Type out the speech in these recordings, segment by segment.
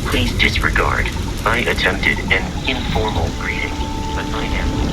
Please disregard. I attempted an informal greeting, but I am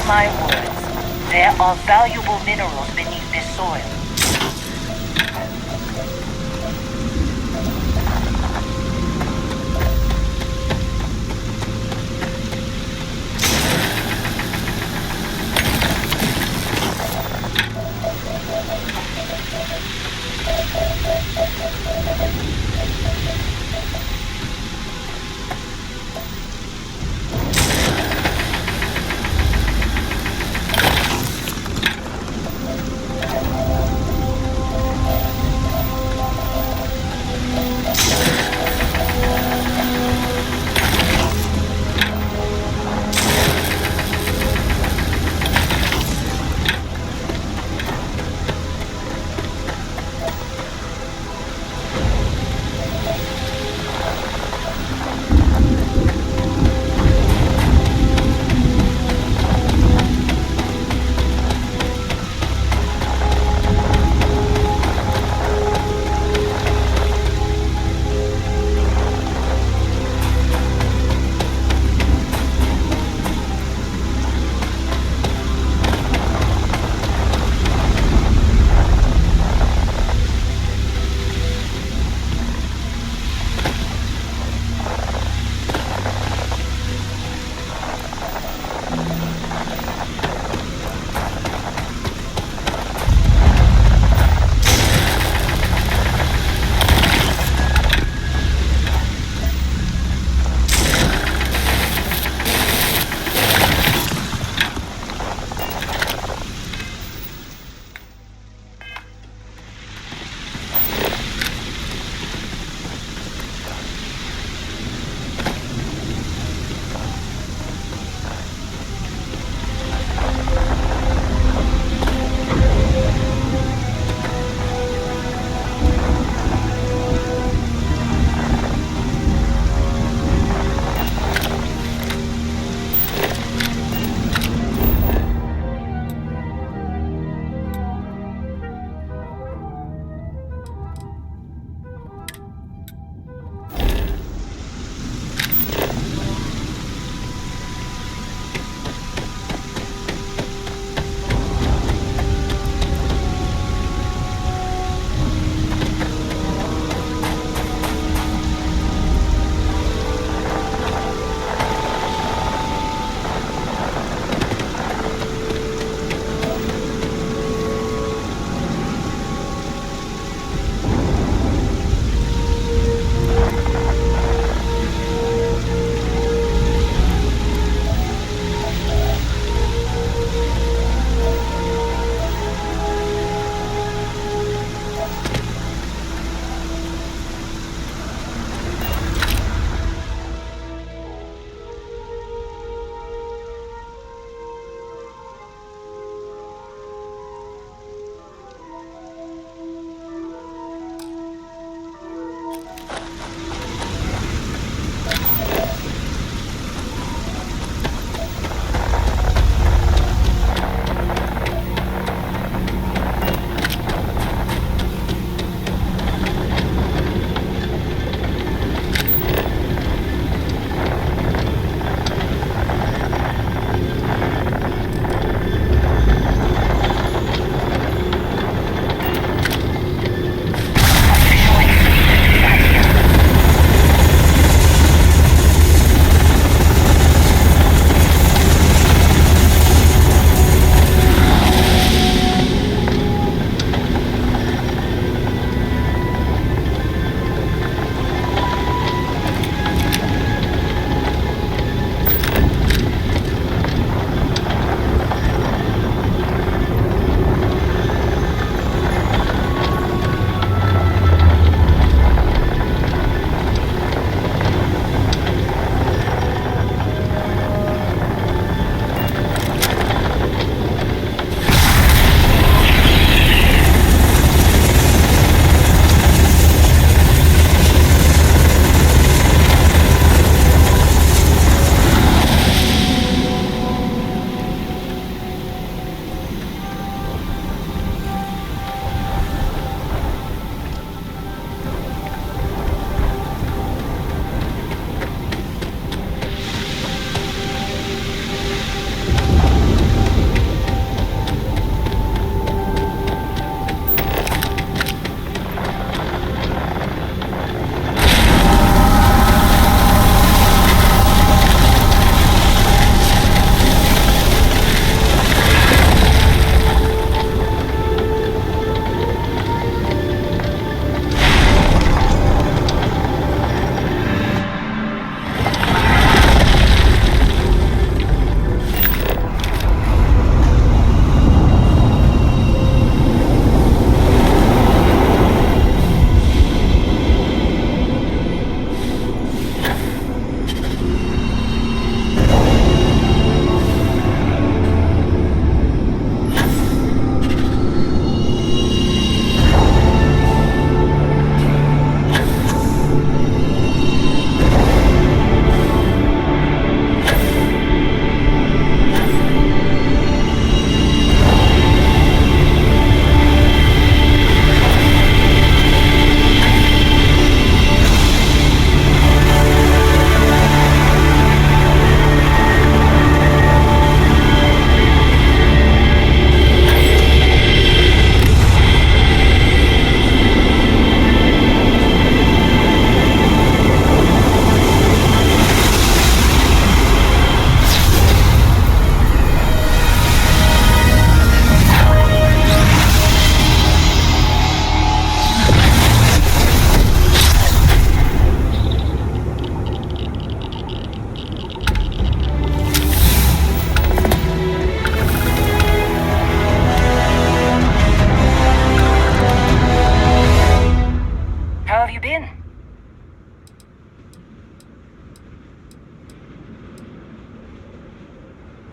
my words. There are valuable minerals beneath this soil.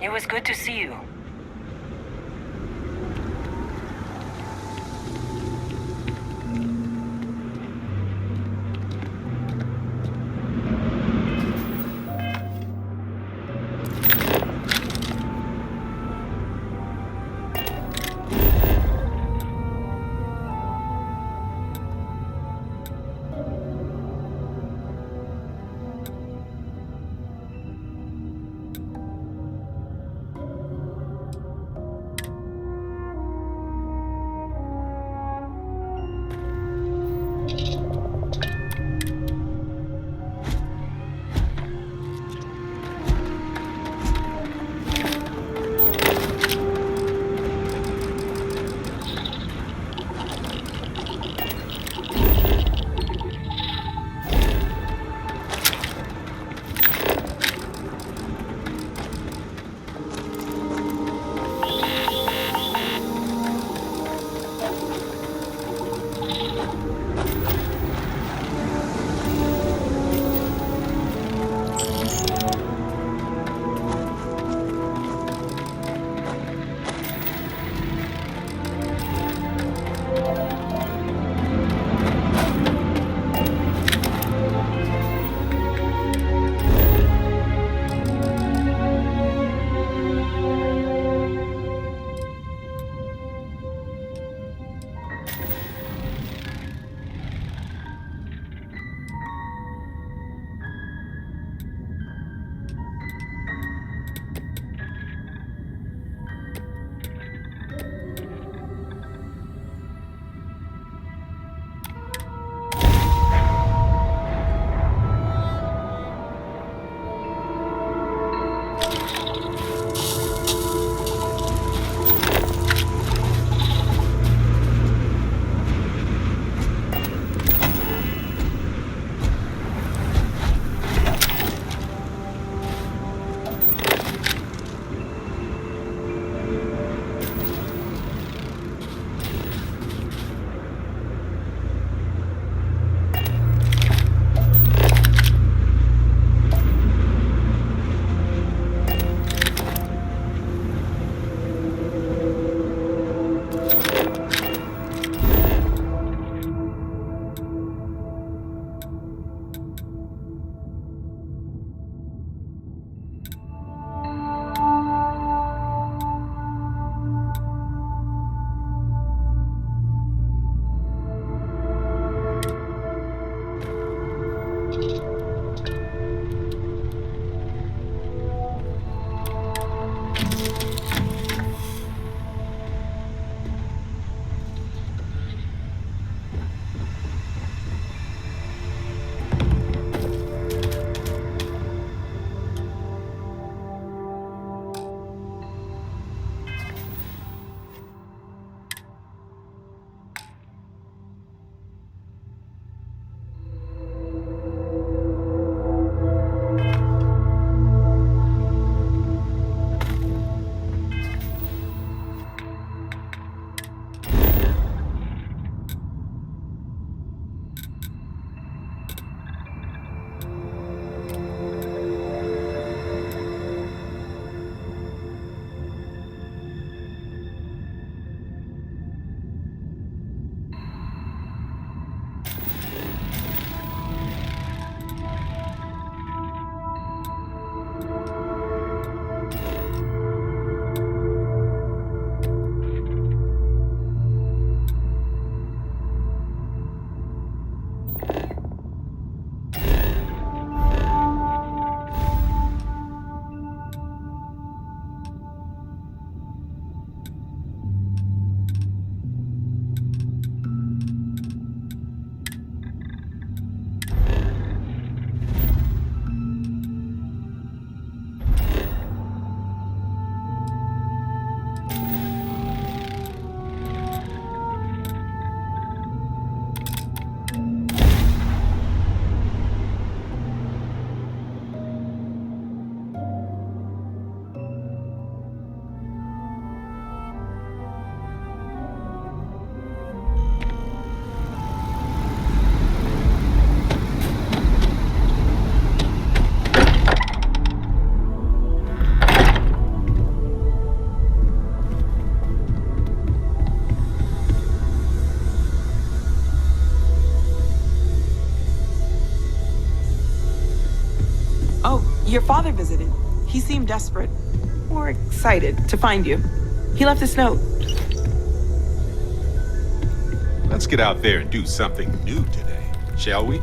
It was good to see you. Your father visited. He seemed desperate. Or excited to find you. He left this note. Let's get out there and do something new today, shall we?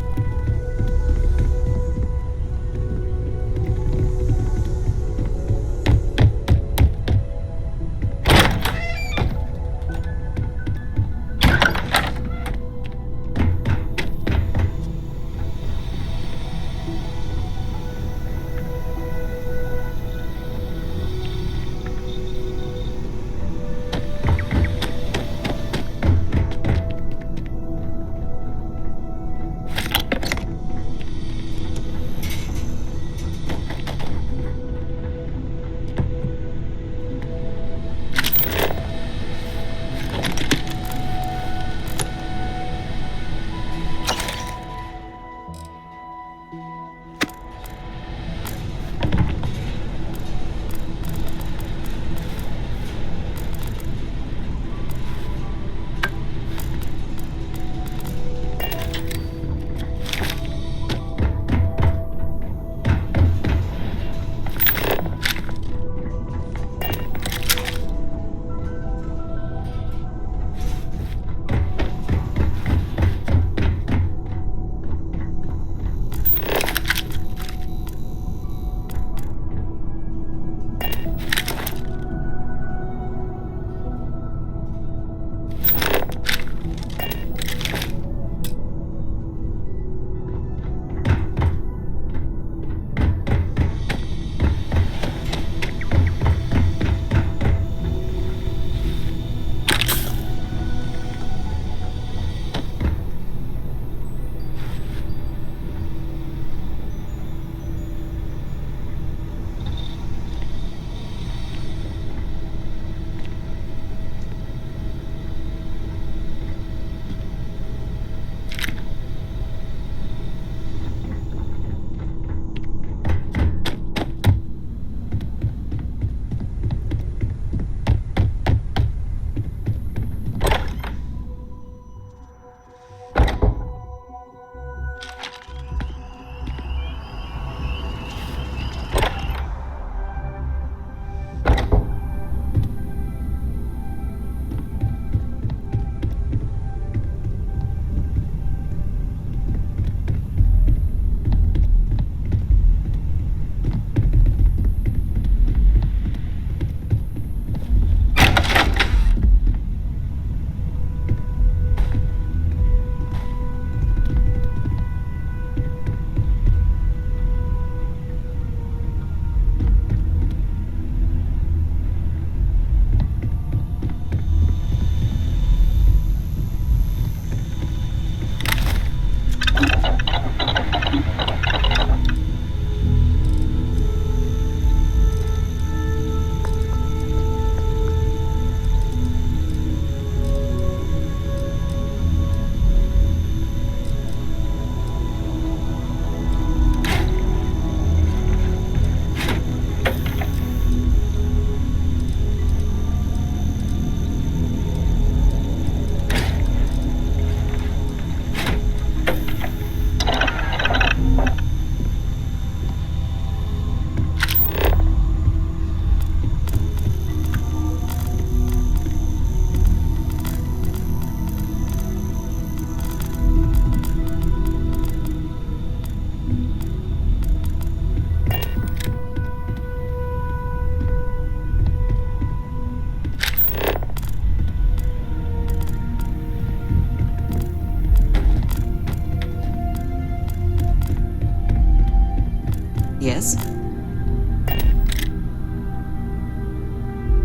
Yes?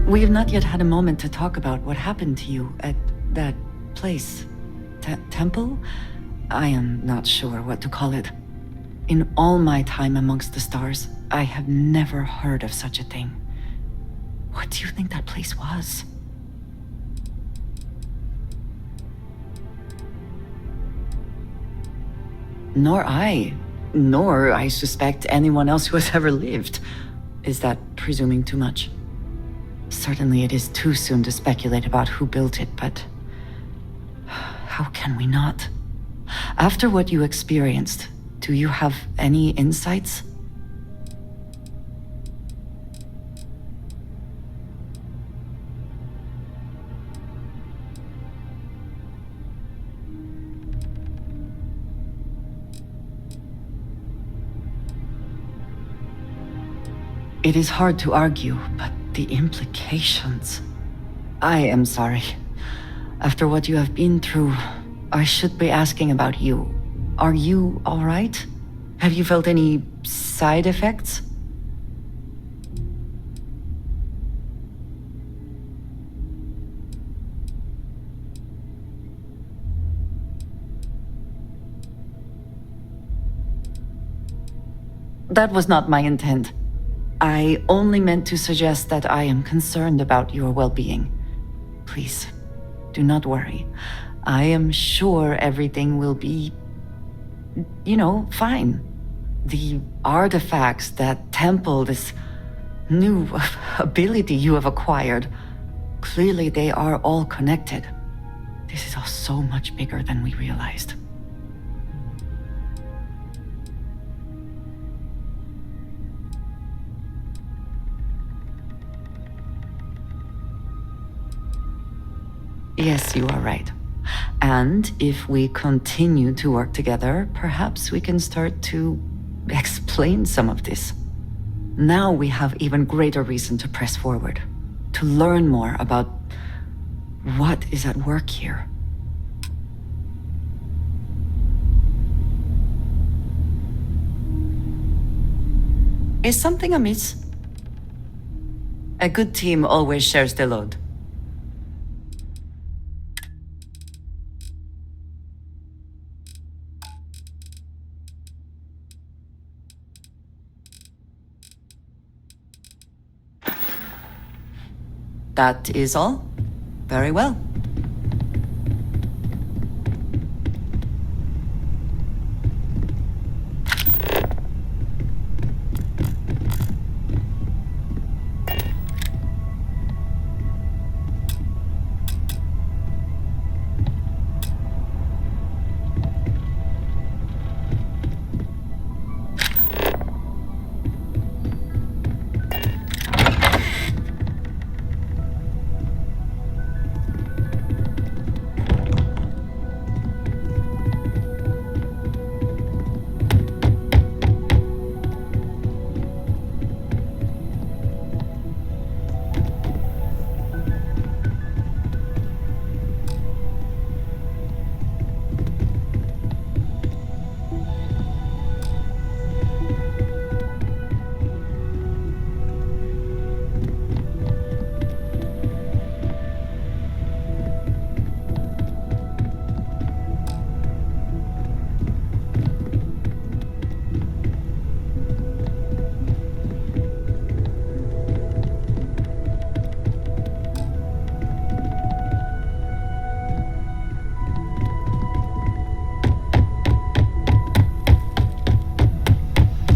We have not yet had a moment to talk about what happened to you at that place. Temple? I am not sure what to call it. In all my time amongst the stars, I have never heard of such a thing. What do you think that place was? Nor I suspect anyone else who has ever lived. Is that presuming too much? Certainly it is too soon to speculate about who built it, but how can we not? After what you experienced, do you have any insights? It is hard to argue, but the implications... I am sorry. After what you have been through, I should be asking about you. Are you all right? Have you felt any side effects? That was not my intent. I only meant to suggest that I am concerned about your well-being. Please, do not worry. I am sure everything will be, fine. The artifacts that temple this new ability you have acquired, clearly they are all connected. This is all so much bigger than we realized. Yes, you are right. And if we continue to work together, perhaps we can start to explain some of this. Now we have even greater reason to press forward, to learn more about what is at work here. Is something amiss? A good team always shares the load. That is all? Very well.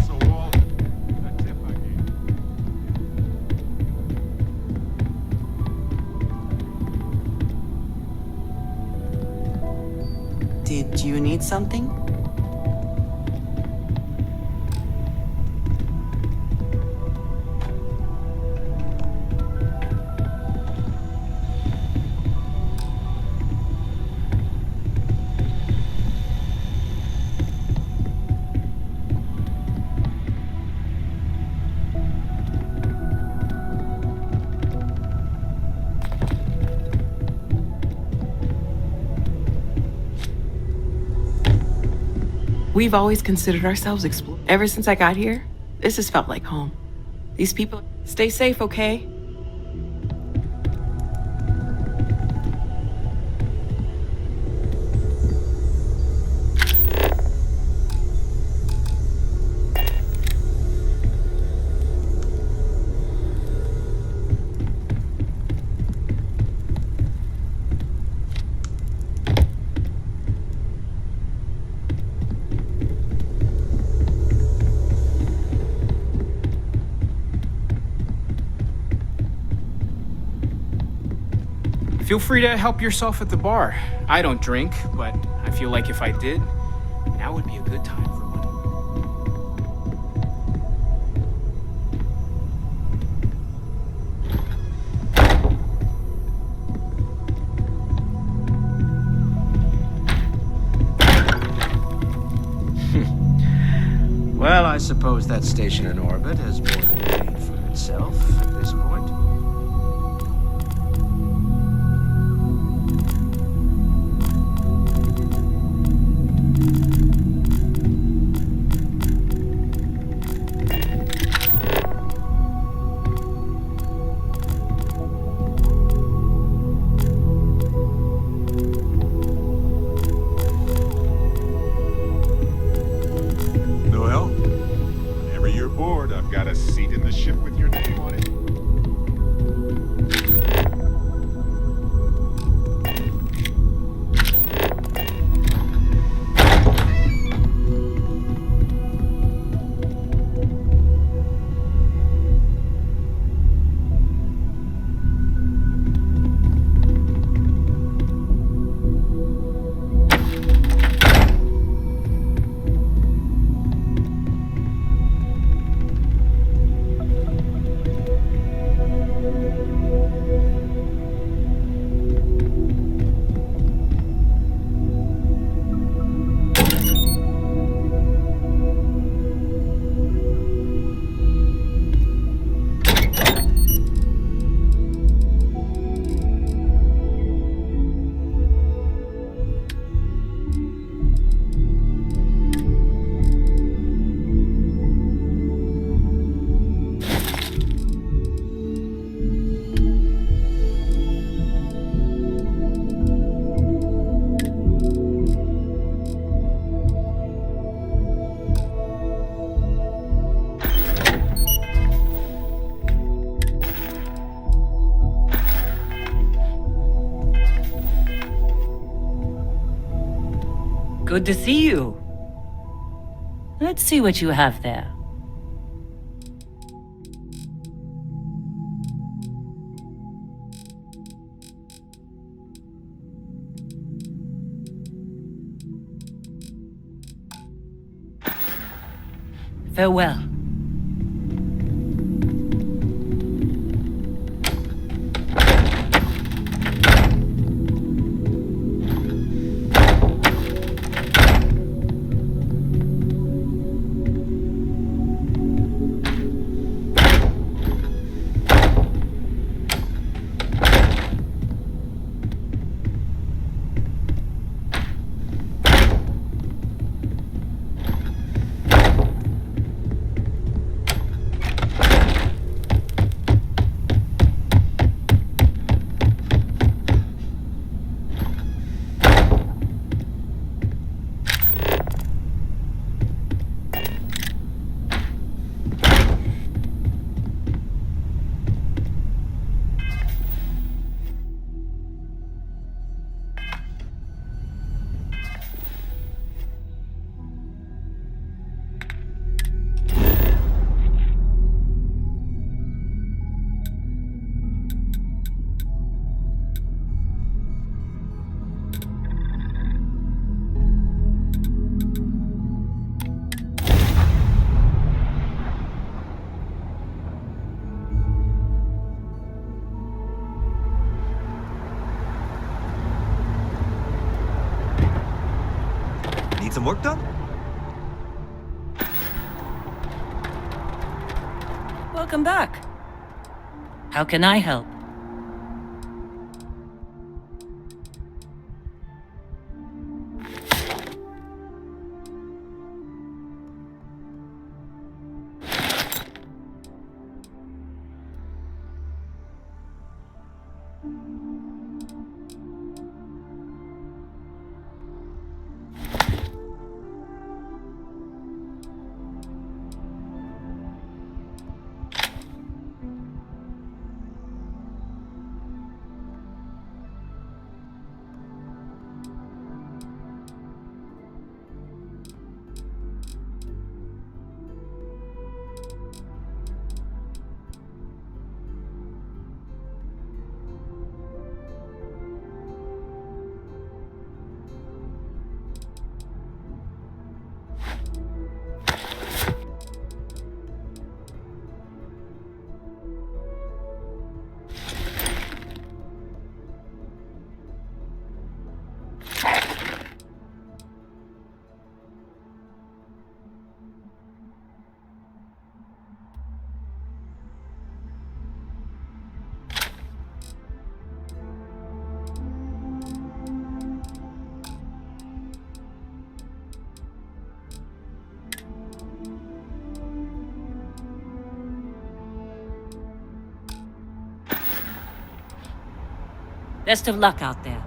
So, Walter, a tip I gave you. Did you need something? We've always considered ourselves explorers. Ever since I got here, this has felt like home. These people, stay safe, okay? Feel free to help yourself at the bar. I don't drink, but I feel like if I did, now would be a good time for one. Well, I suppose that station in orbit has more than paid for itself at this point. Noel, whenever you're bored, I've got a seat in the ship with your name on it. Good to see you. Let's see what you have there. Farewell. Need some work done? Welcome back. How can I help? Best of luck out there.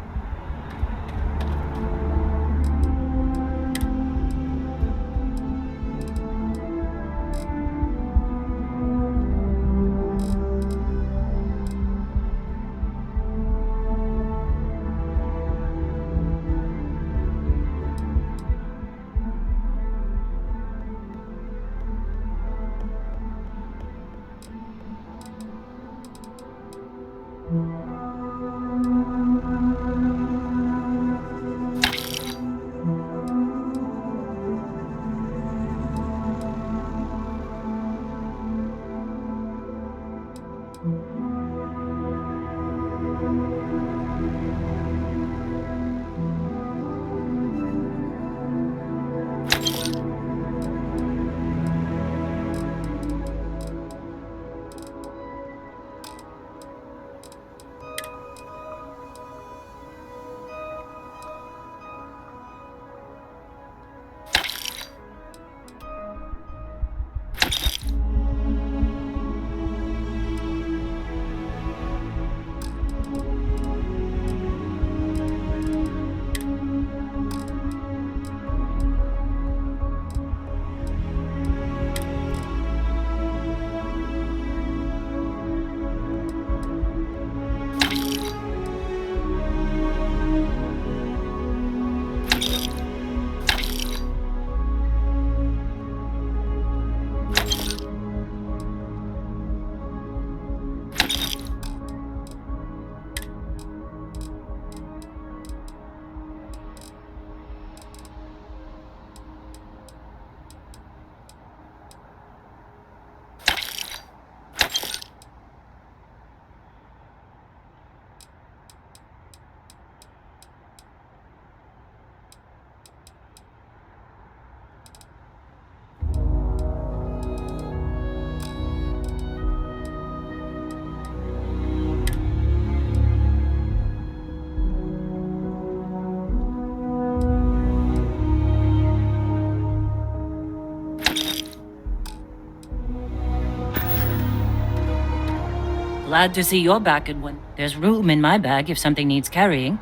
Glad to see you're back and when there's room in my bag if something needs carrying.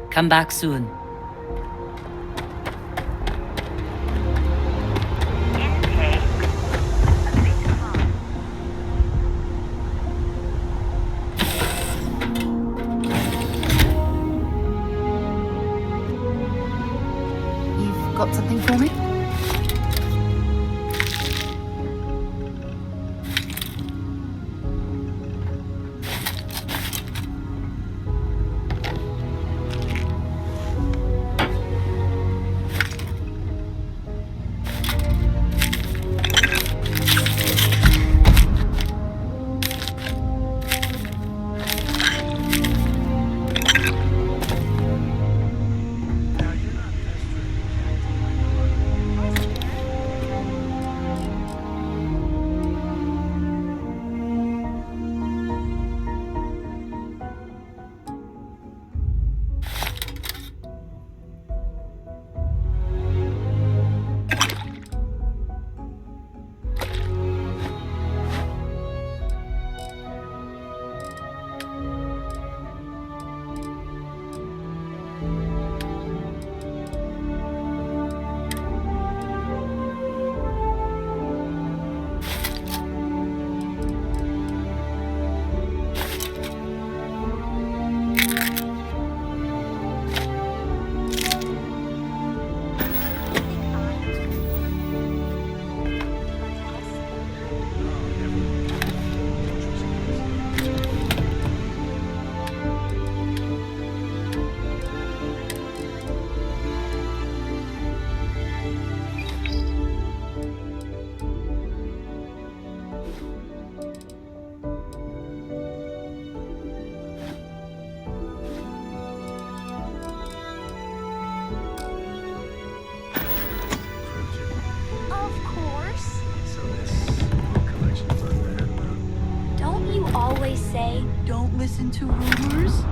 Come back soon. Got something for me? say, don't listen to rumors?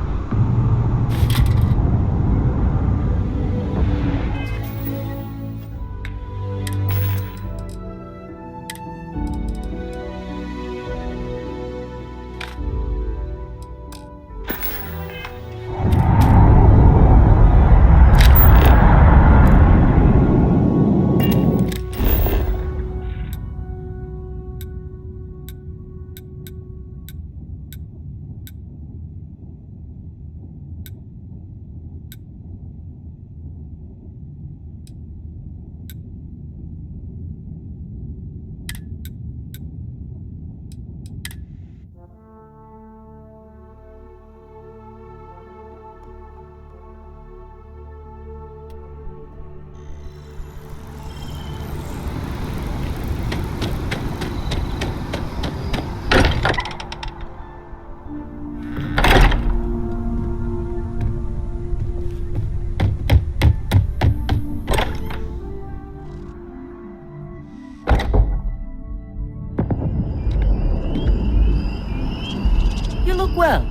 You look well.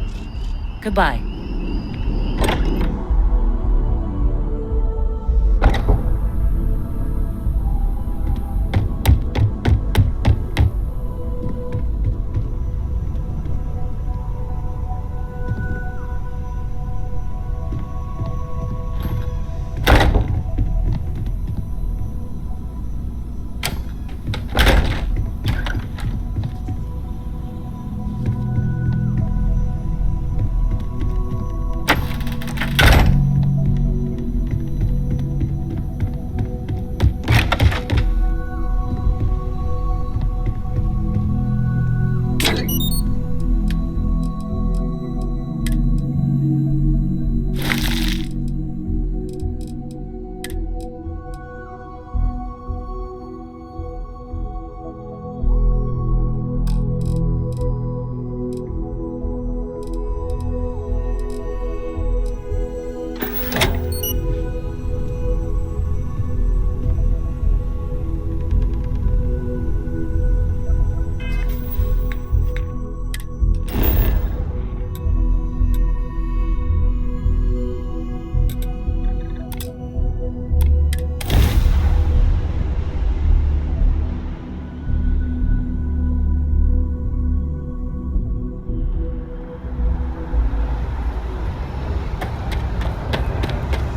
Goodbye.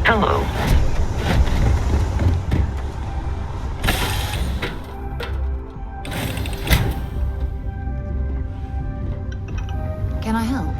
Hello. Can I help?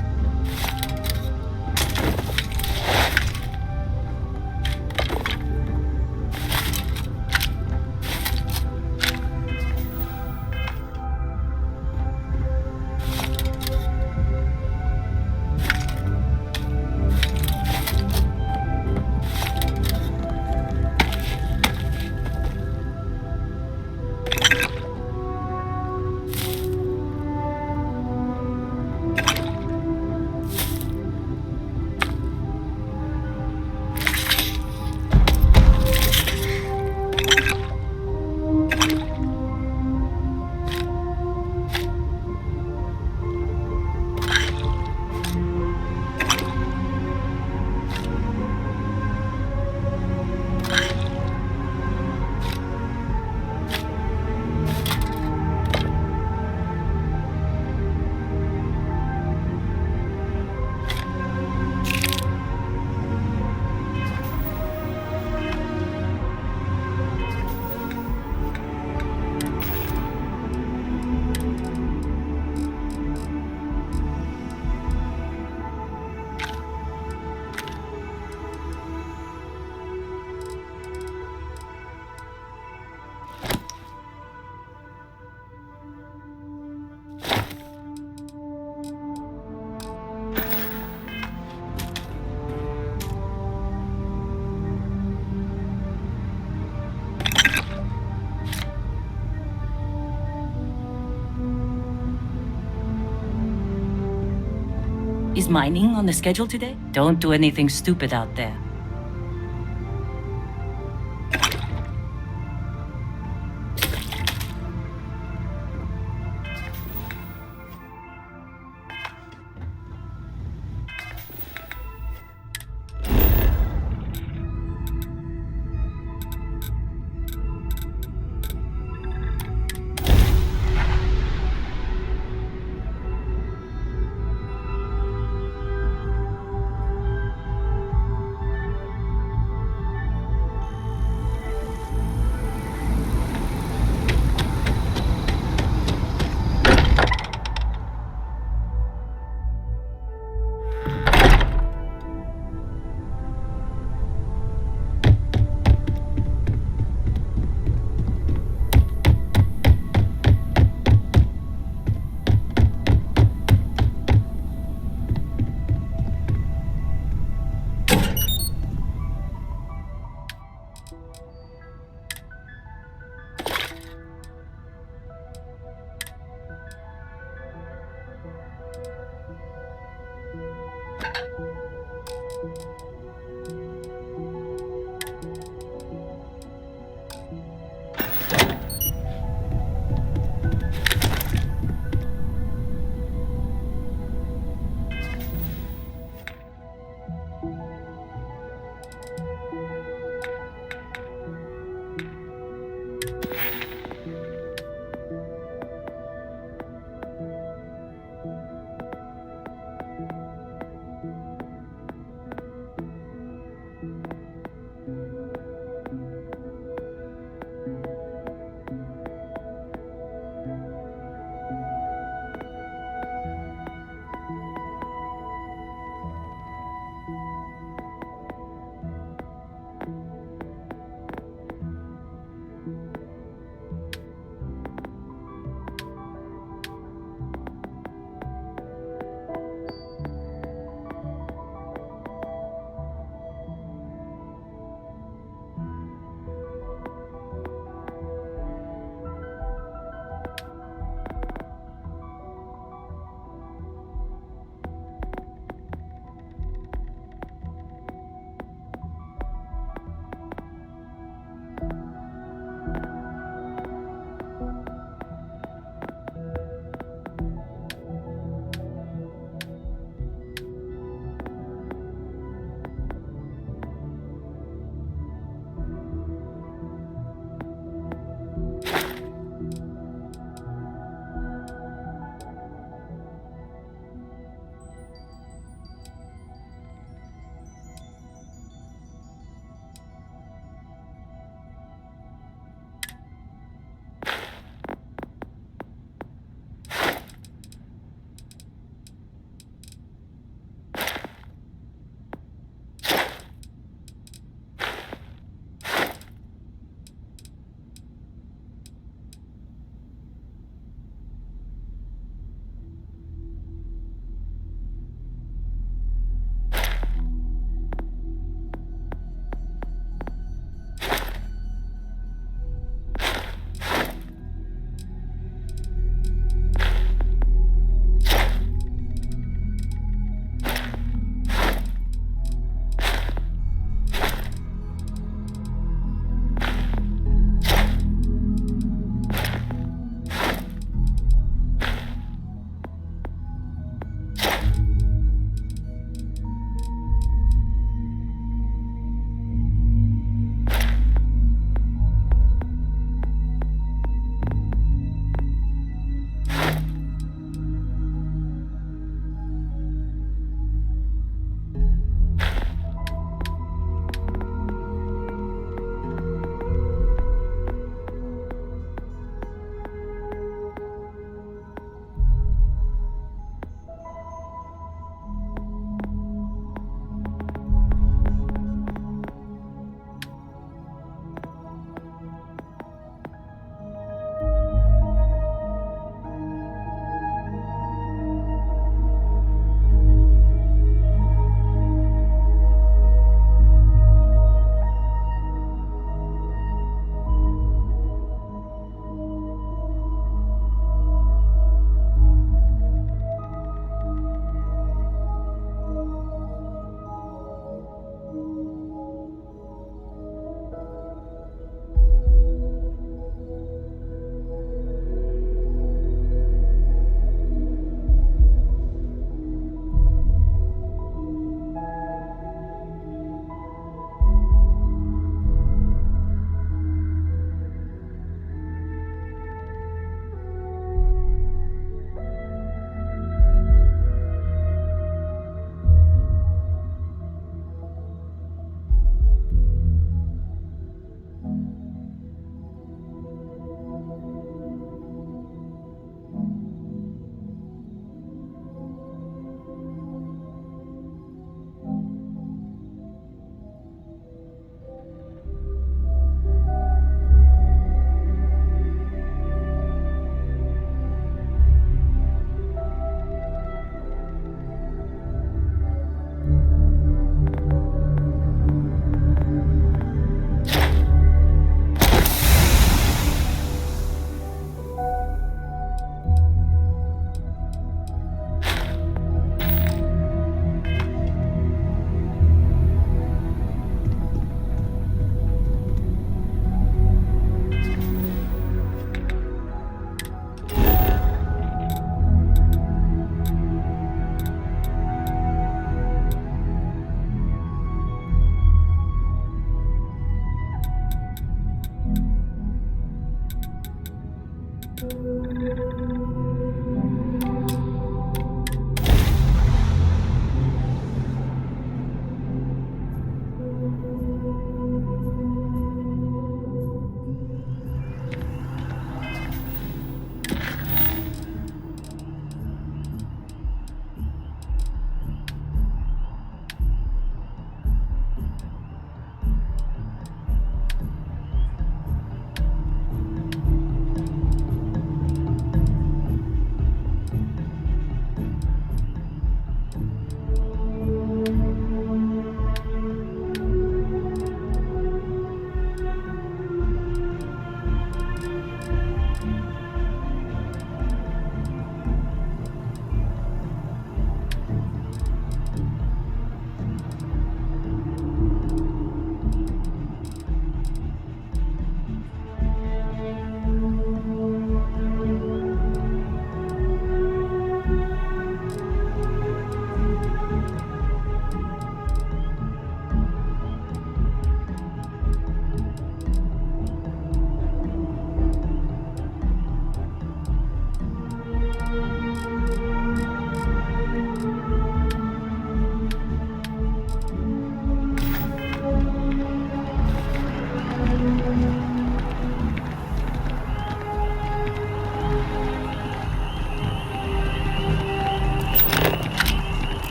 Is mining on the schedule today? Don't do anything stupid out there.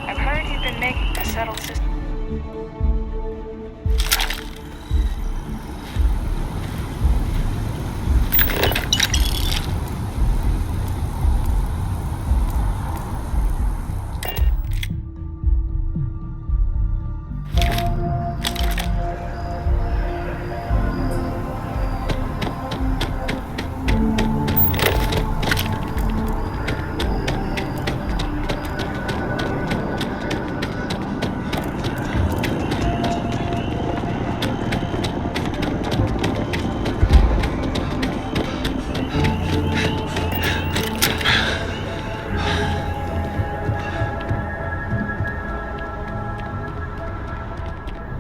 I've heard you've been making a settled system.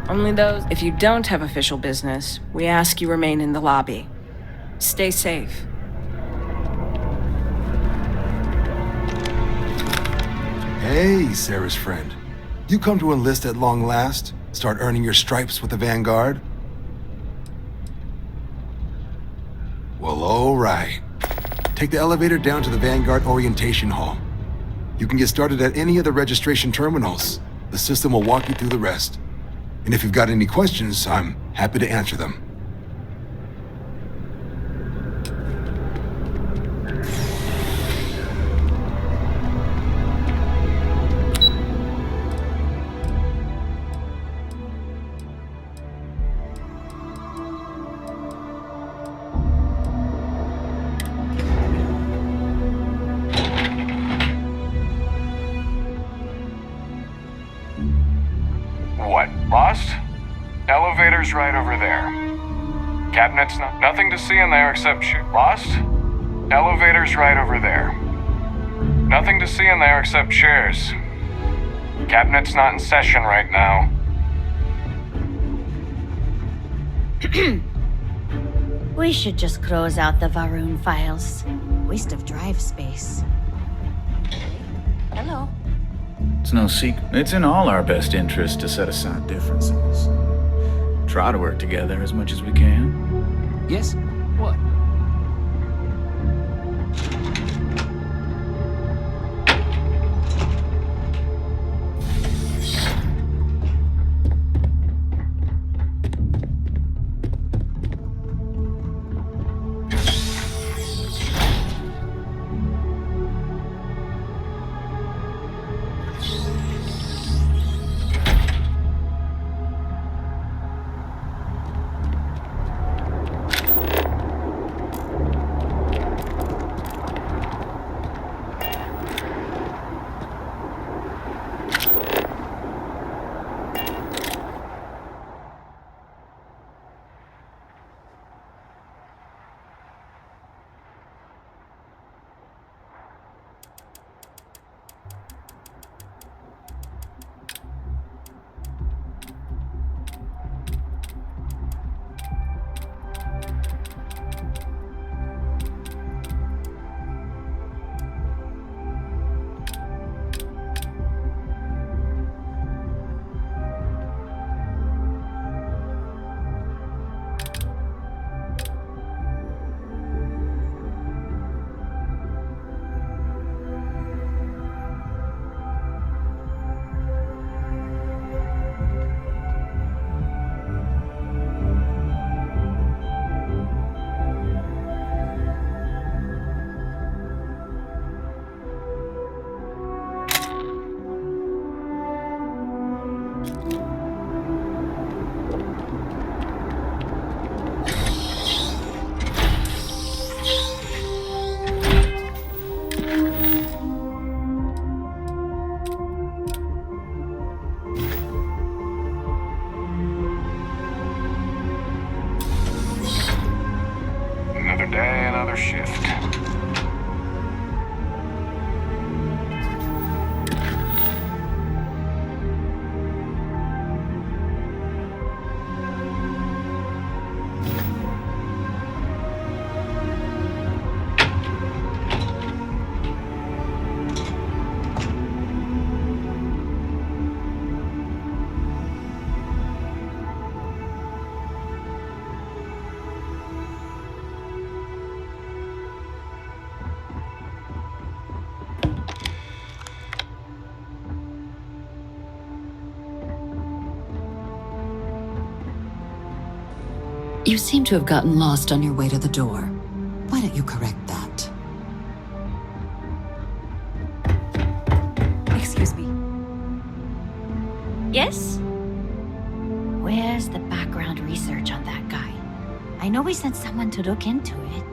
Only those. If you don't have official business, we ask you remain in the lobby. Stay safe. Hey, Sarah's friend. You come to enlist at long last? Start earning your stripes with the Vanguard? Well, all right. Take the elevator down to the Vanguard Orientation Hall. You can get started at any of the registration terminals. The system will walk you through the rest. And if you've got any questions, I'm happy to answer them. What, lost? Elevator's right over there. Cabinet's nothing to see in there except lost? Elevator's right over there. Nothing to see in there except chairs. Cabinet's not in session right now. We should just close out the Varun files. Waste of drive space. Hello. It's no secret. It's in all our best interest to set aside differences. Try to work together as much as we can. Yes? What? another shift. You seem to have gotten lost on your way to the door. Why don't you correct that? Excuse me. Yes? Where's the background research on that guy? I know we sent someone to look into it.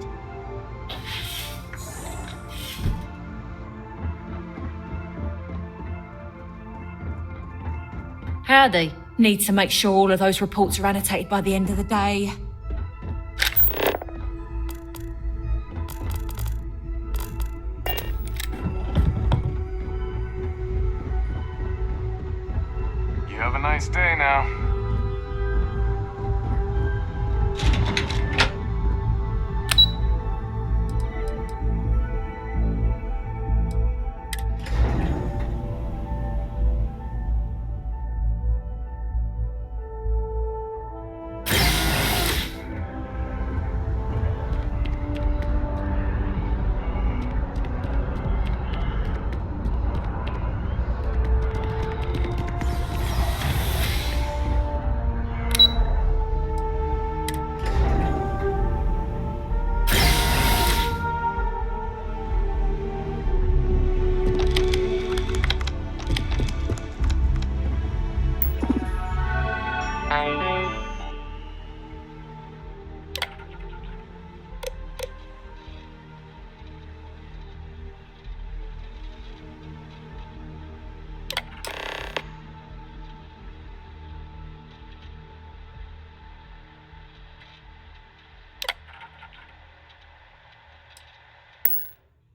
Howdy. Need to make sure all of those reports are annotated by the end of the day. You have a nice day now.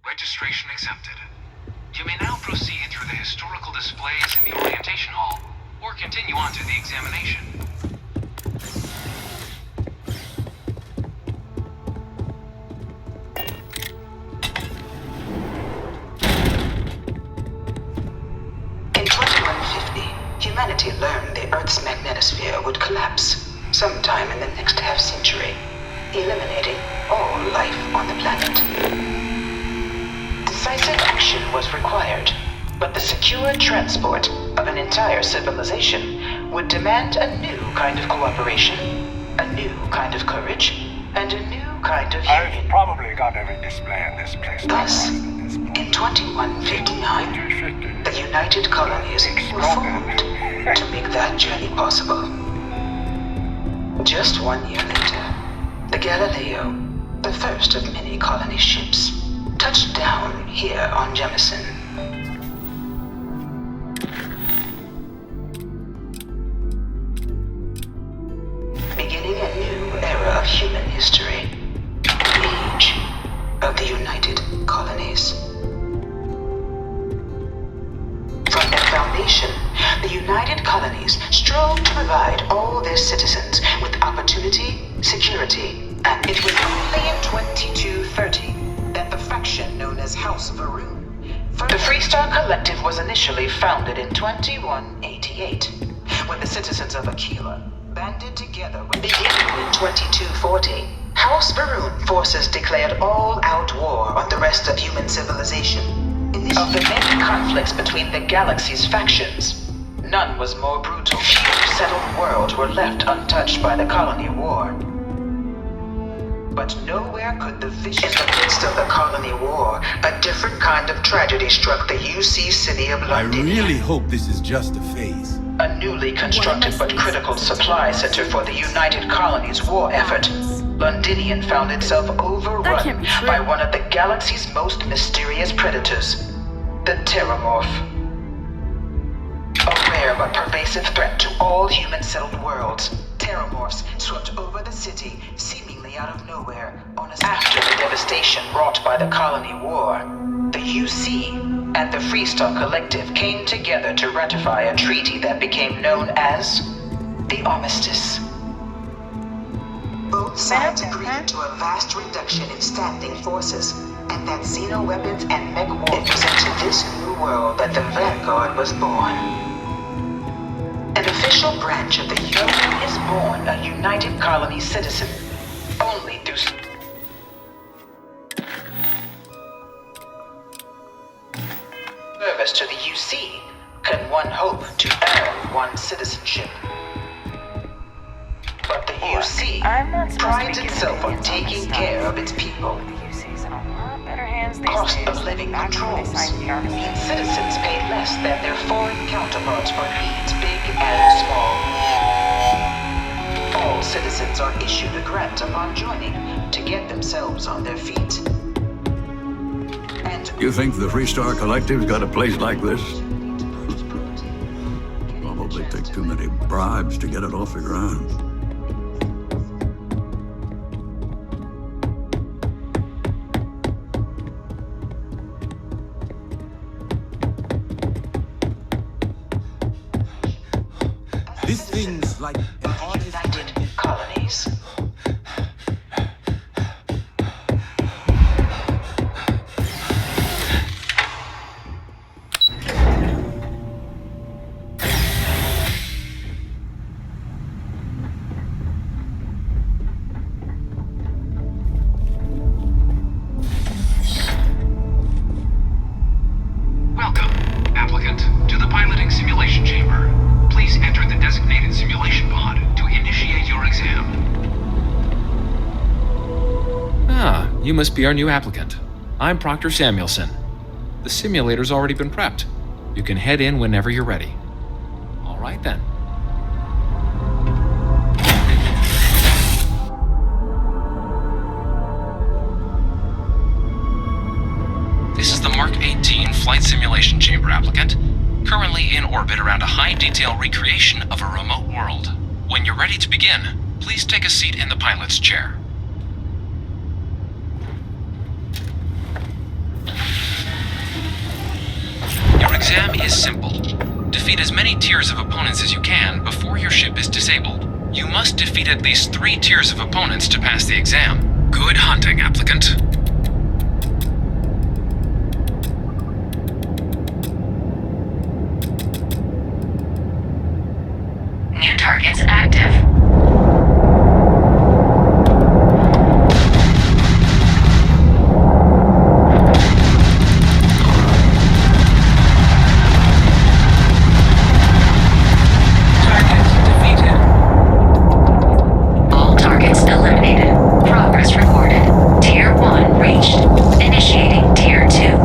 Registration accepted. You may now proceed through the historical displays in the orientation hall, or continue on to the examination. In 2150, humanity learned the Earth's magnetosphere would collapse sometime in the next half-century, eliminating all life on the planet. Decisive action was required, but the secure transport of an entire civilization would demand a new kind of cooperation, a new kind of courage, and a new kind of union. I've probably got every display in this place. Thus, in 2159, the United Colonies were formed to make that journey possible. Just 1 year later, the Galileo, the first of many colony ships, touched down here on Jemison. Beginning a new era of human history. The age of the United Colonies. From their foundation, the United Colonies strove to provide all their citizens with opportunity, security, and it was only in 2230 that the faction known as House Varun. The Freestar Collective was initially founded in 2188, when the citizens of Aquila banded together with beginning in 2240. House Varun forces declared all-out war on the rest of human civilization. Of the many conflicts between the galaxy's factions, none was more brutal. Few settled worlds were left untouched by the colony war. But nowhere could the vision. In the midst of the colony war, a different kind of tragedy struck the UC city of London. I really hope this is just a phase. A newly constructed but critical supply center for the United Colonies' war effort. Londinian found itself overrun by one of the galaxy's most mysterious predators, the Terramorph. A rare but pervasive threat to all human-settled worlds, Terramorphs swept over the city, seemingly out of nowhere after the devastation wrought by the Colony War, the UC and the Freestar Collective came together to ratify a treaty that became known as the Armistice. Both sides agreed to a vast reduction in standing forces, and that Xeno weapons and mech war. It was into this new world that the Vanguard was born. An official branch of the Union is born a United Colony citizen, only through service to the UC can one hope to earn one's citizenship. But the UC prides itself on taking care of its people. Cost of living controls means citizens pay less than their foreign counterparts for needs big and small. All citizens are issued a grant upon joining to get themselves on their feet. You think the Freestar Collective's got a place like this? Probably take too many bribes to get it off the ground. This thing's like an artist United Colonies. Welcome, applicant, to the piloting simulation chamber. Please enter the designated simulation pod to initiate your exam. Ah, you must be our new applicant. I'm Proctor Samuelson. The simulator's already been prepped. You can head in whenever you're ready. All right then. This is the Mark 18 Flight Simulation Chamber, applicant. Currently in orbit around a high-detail recreation of a remote world. When you're ready to begin, please take a seat in the pilot's chair. Your exam is simple. Defeat as many tiers of opponents as you can before your ship is disabled. You must defeat at least 3 tiers of opponents to pass the exam. Good hunting, applicant. New targets active. All targets eliminated. Progress reported. Tier 1 reached. Initiating Tier 2.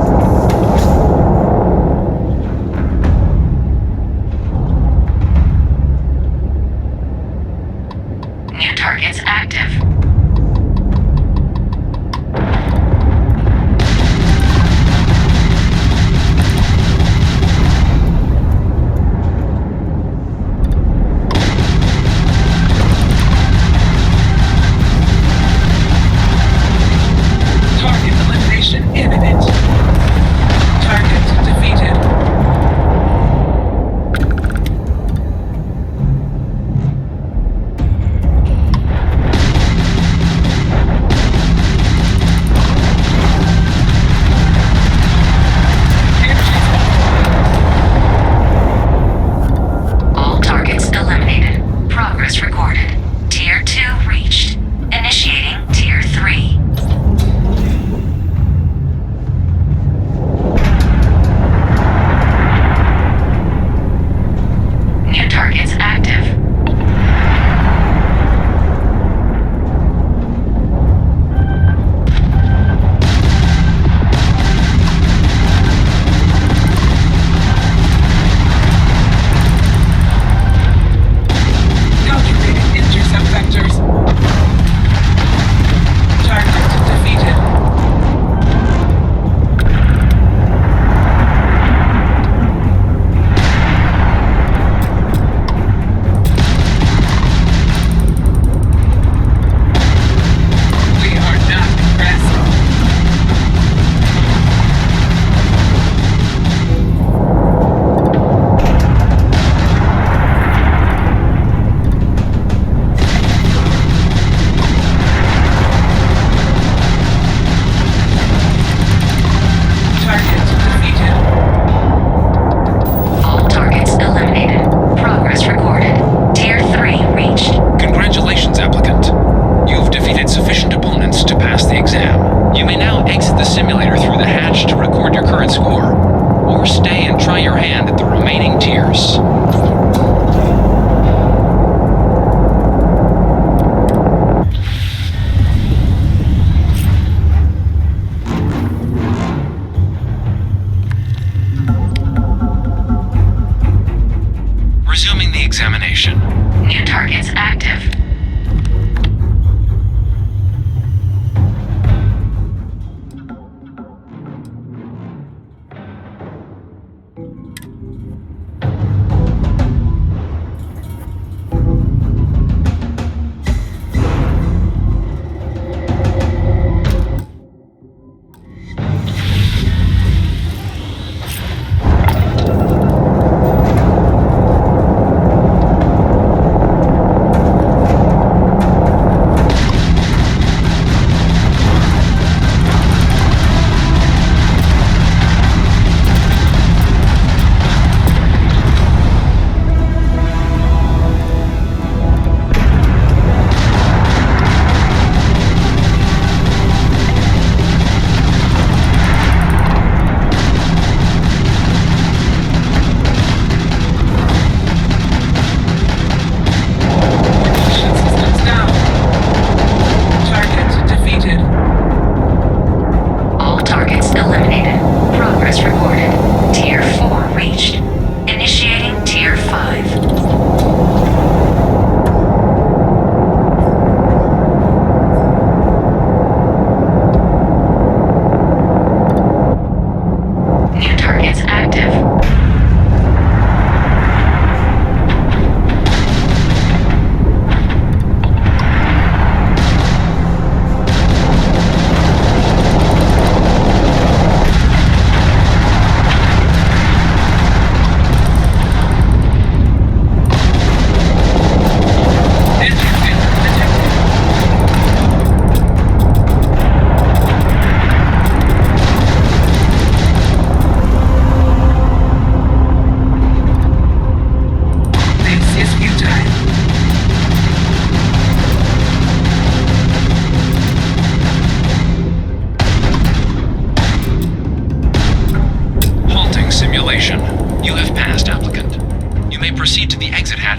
New targets active. Target elimination imminent. Target defeated.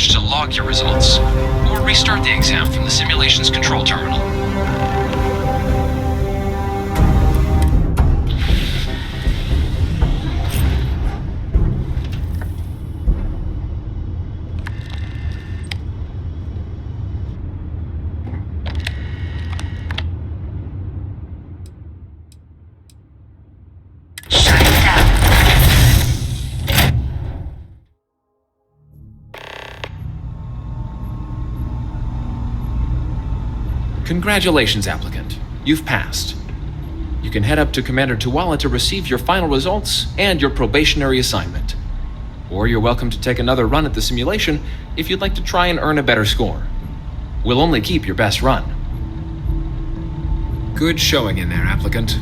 message to log your results, or restart the exam from the simulation's control terminal. Congratulations, applicant. You've passed. You can head up to Commander Tuwala to receive your final results and your probationary assignment. Or you're welcome to take another run at the simulation if you'd like to try and earn a better score. We'll only keep your best run. Good showing in there, applicant.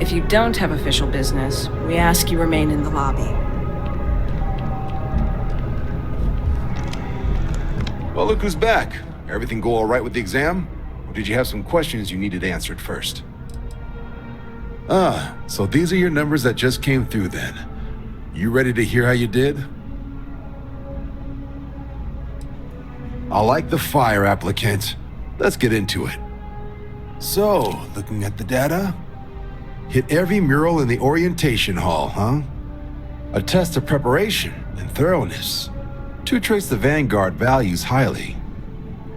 If you don't have official business, we ask you remain in the lobby. Well, look who's back. Everything go all right with the exam? Or did you have some questions you needed answered first? So these are your numbers that just came through then. You ready to hear how you did? I like the fire, applicant. Let's get into it. So, looking at the data, hit every mural in the orientation hall, huh? A test of preparation and thoroughness. Two traits the Vanguard values highly.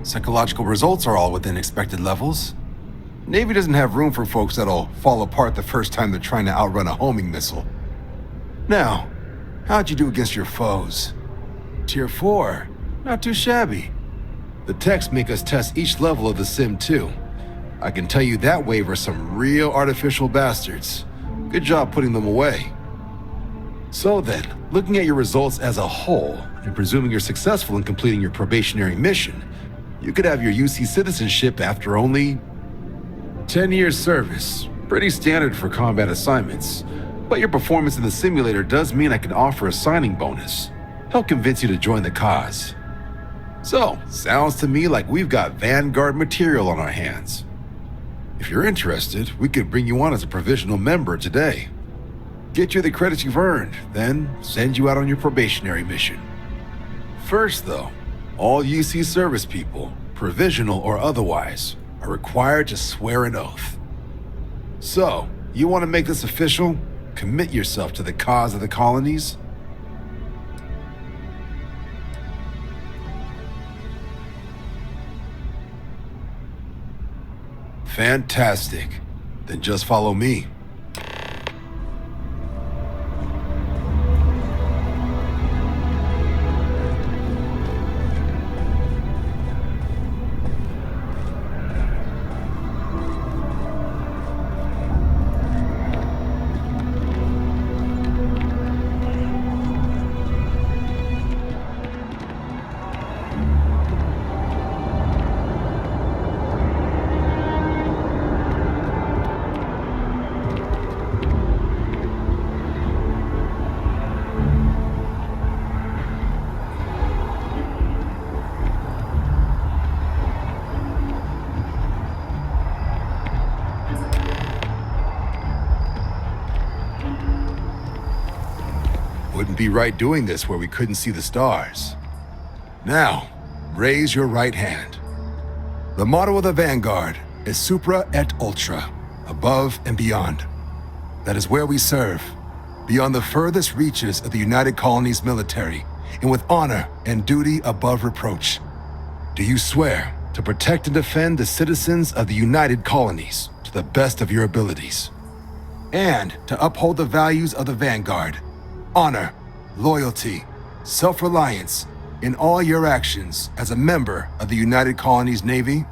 Psychological results are all within expected levels. Navy doesn't have room for folks that'll fall apart the first time they're trying to outrun a homing missile. Now, how'd you do against your foes? Tier 4, not too shabby. The techs make us test each level of the sim too. I can tell you that wave are some real artificial bastards. Good job putting them away. So then, looking at your results as a whole, and presuming you're successful in completing your probationary mission, you could have your UC citizenship after only 10 years service. Pretty standard for combat assignments. But your performance in the simulator does mean I can offer a signing bonus. Help convince you to join the cause. So, sounds to me like we've got Vanguard material on our hands. If you're interested, we could bring you on as a provisional member today. Get you the credits you've earned, then send you out on your probationary mission. First though, all UC service people, provisional or otherwise, are required to swear an oath. So, you want to make this official? Commit yourself to the cause of the colonies? Fantastic. Then just follow me. Wouldn't be right doing this where we couldn't see the stars. Now, raise your right hand. The motto of the Vanguard is Supra et Ultra, above and beyond. That is where we serve, beyond the furthest reaches of the United Colonies military, and with honor and duty above reproach. Do you swear to protect and defend the citizens of the United Colonies to the best of your abilities, and to uphold the values of the Vanguard? Honor, loyalty, self-reliance in all your actions as a member of the United Colonies Navy?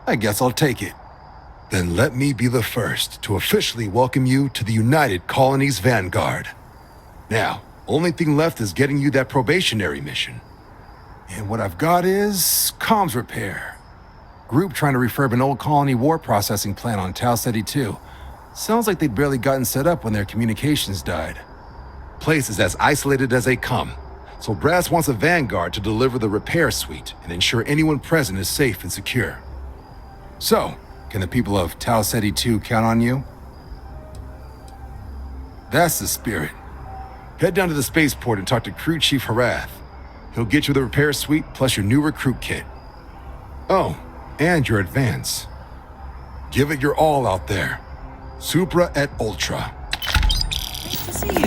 I guess I'll take it. Then let me be the first to officially welcome you to the United Colonies Vanguard. Now, only thing left is getting you that probationary mission. And what I've got is comms repair. Group trying to refurb an old colony war processing plant on Tau Ceti 2. Sounds like they'd barely gotten set up when their communications died. Place is as isolated as they come, so Brass wants a Vanguard to deliver the repair suite and ensure anyone present is safe and secure. So, can the people of Tau Ceti 2 count on you? That's the spirit. Head down to the spaceport and talk to Crew Chief Harath. He'll get you the repair suite plus your new recruit kit. Oh, and your advance. Give it your all out there. Supra et Ultra. Nice to see you.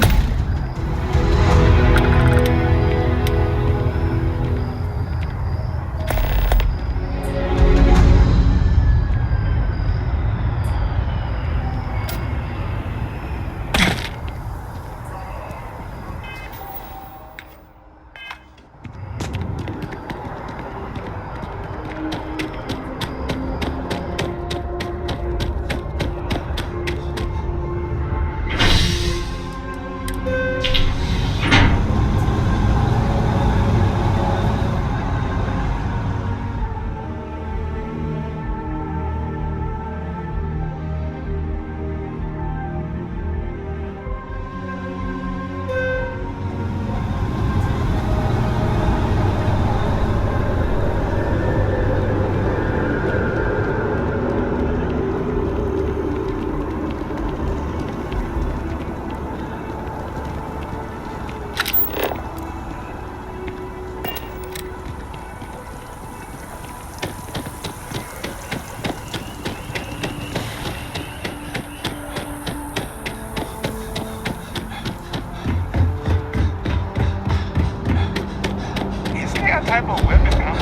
Type of weapon, huh?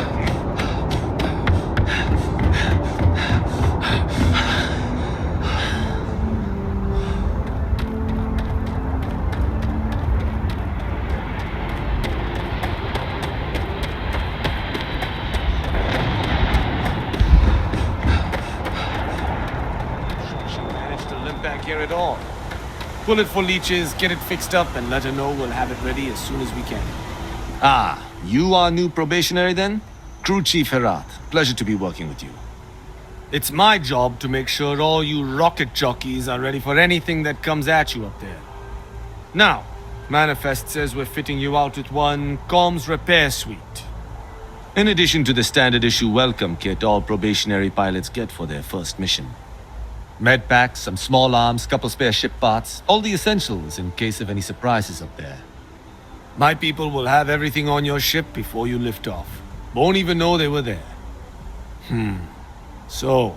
She managed to limp back here at all. Pull it for leeches, get it fixed up, and let her know we'll have it ready as soon as we can. Ah, you are new probationary then? Crew Chief Herat, pleasure to be working with you. It's my job to make sure all you rocket jockeys are ready for anything that comes at you up there. Now, Manifest says we're fitting you out with one comms repair suite. In addition to the standard issue welcome kit all probationary pilots get for their first mission. Med packs, some small arms, couple spare ship parts, all the essentials in case of any surprises up there. My people will have everything on your ship before you lift off. Won't even know they were there. So,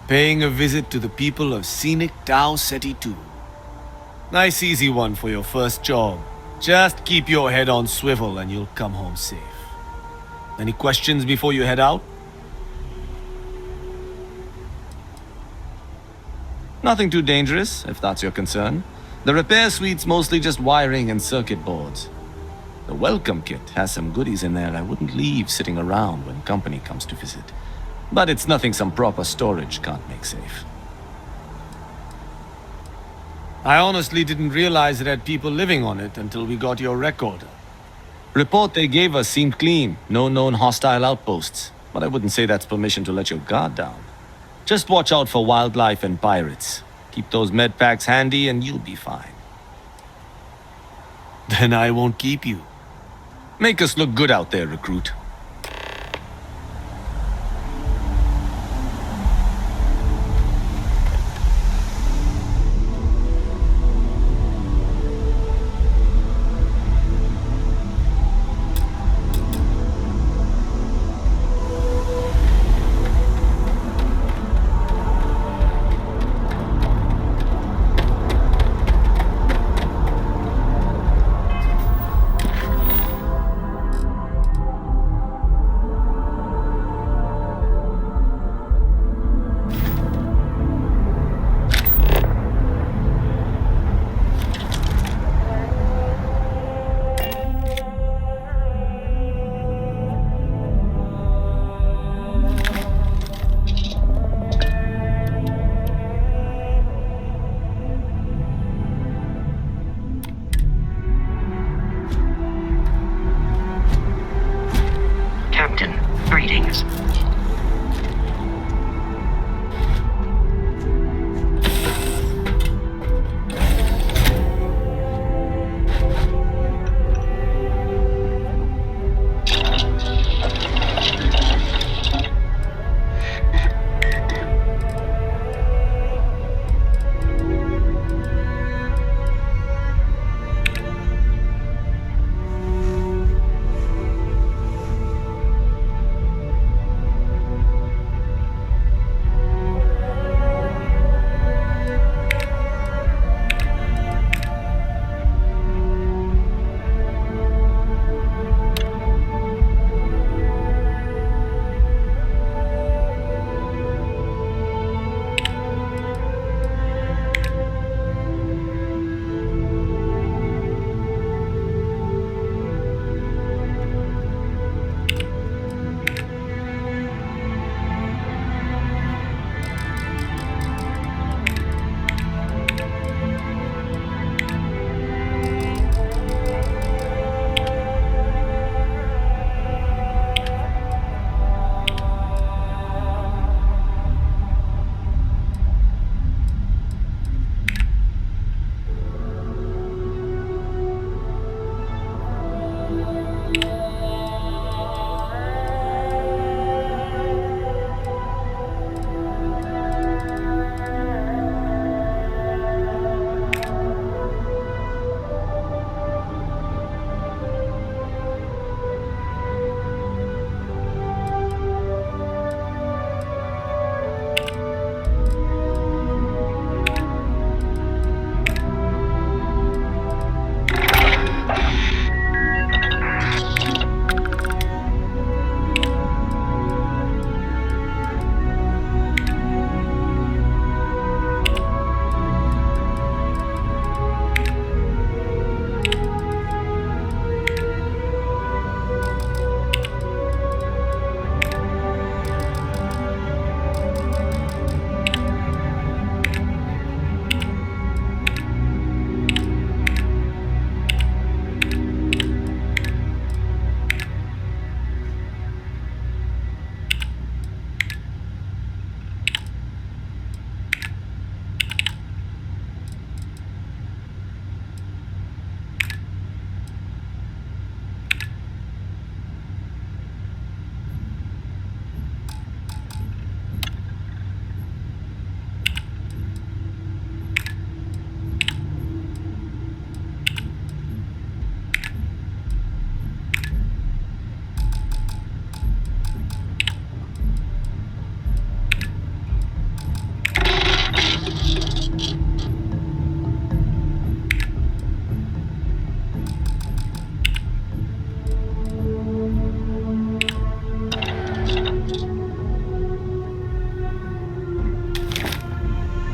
paying a visit to the people of scenic Tau Ceti 2. Nice easy one for your first job. Just keep your head on swivel and you'll come home safe. Any questions before you head out? Nothing too dangerous, if that's your concern. The repair suite's mostly just wiring and circuit boards. The welcome kit has some goodies in there I wouldn't leave sitting around when company comes to visit. But it's nothing some proper storage can't make safe. I honestly didn't realize it had people living on it until we got your recorder. Report they gave us seemed clean. No known hostile outposts. But I wouldn't say that's permission to let your guard down. Just watch out for wildlife and pirates. Keep those med packs handy and you'll be fine. Then I won't keep you. Make us look good out there, recruit.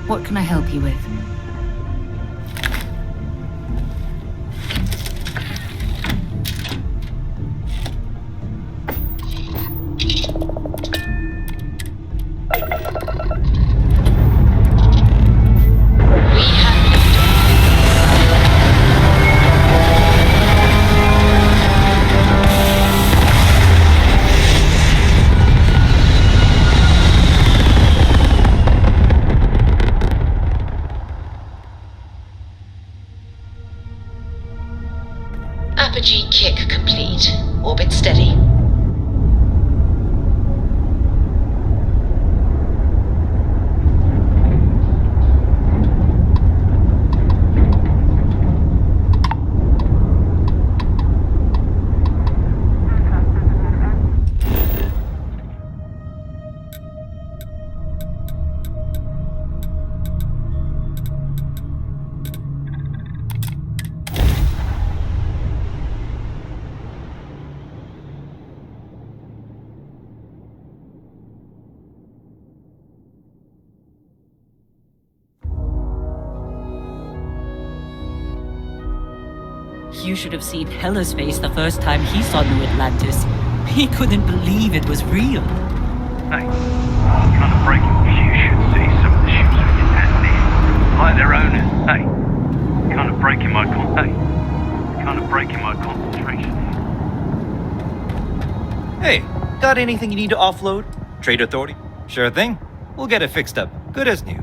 What can I help you with? Apogee kick complete. Orbit steady. You should have seen Hella's face the first time he saw New Atlantis. He couldn't believe it was real. Hey, kind of breaking. You should see some of the ships we get out there. Like their owners. Hey, kind of breaking my concentration. Hey, got anything you need to offload? Trade Authority? Sure thing. We'll get it fixed up. Good as new.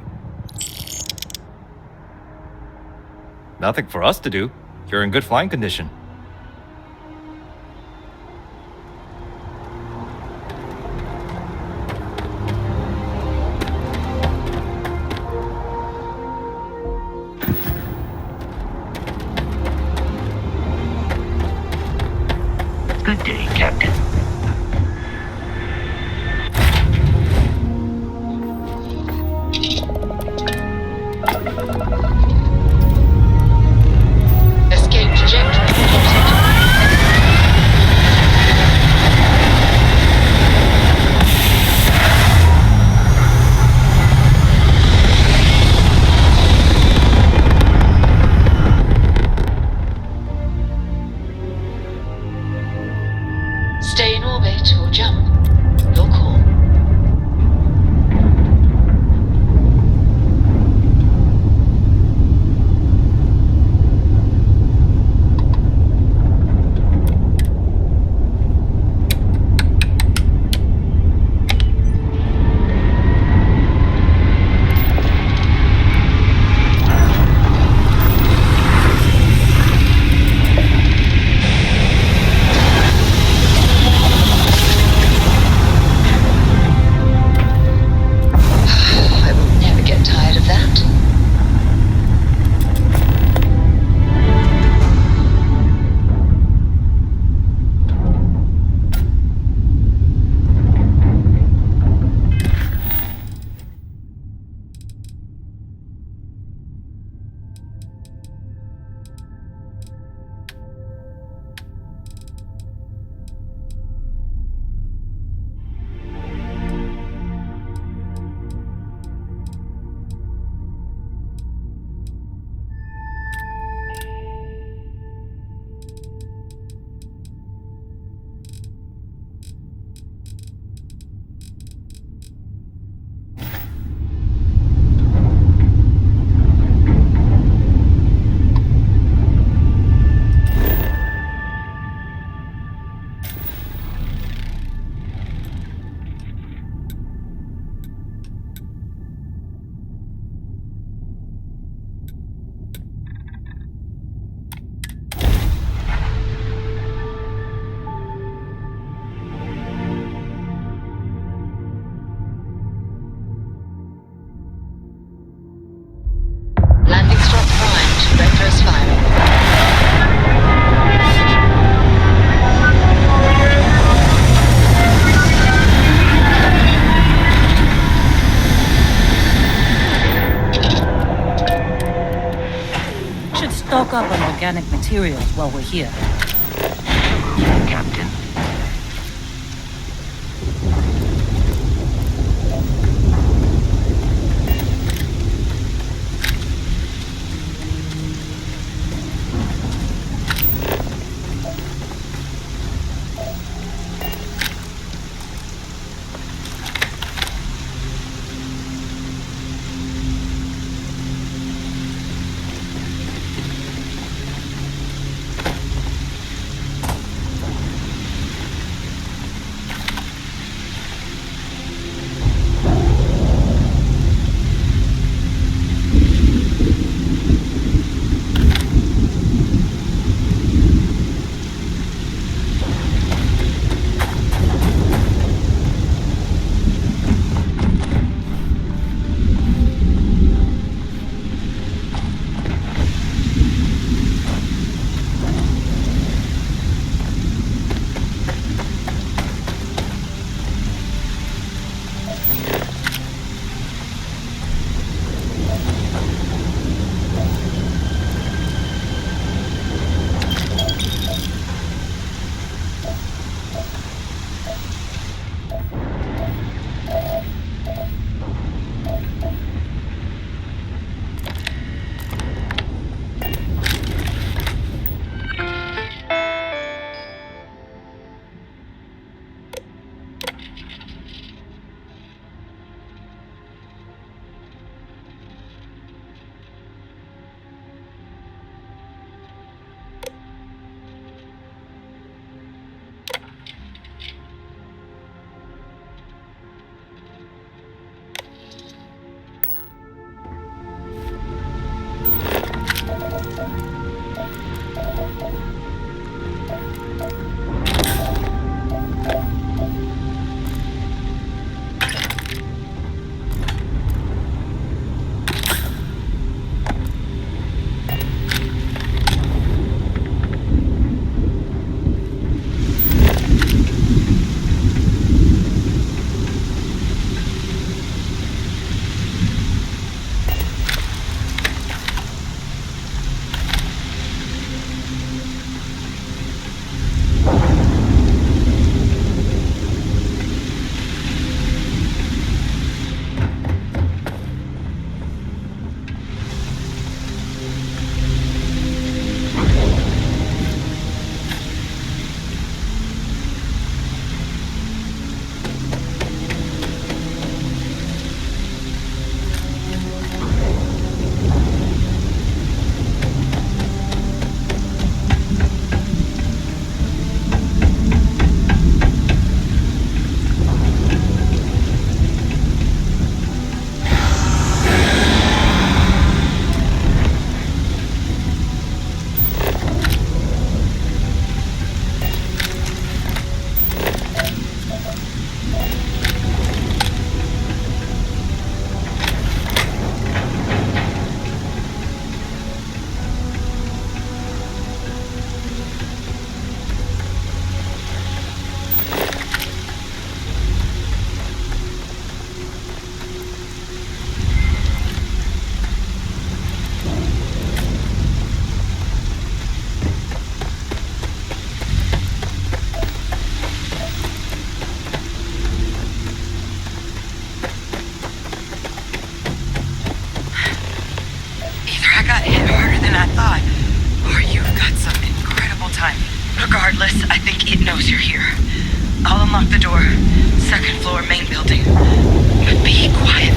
Nothing for us to do. You're in good flying condition. Good day, Captain. Escape trajectory plotted. Stay in orbit or jump. Your call. I will never get tired of that. Landing slot primed. Retros firing. Should stock up on organic materials while we're here. Captain. Regardless, I think it knows you're here. I'll unlock the door. Second floor, main building. But be quiet.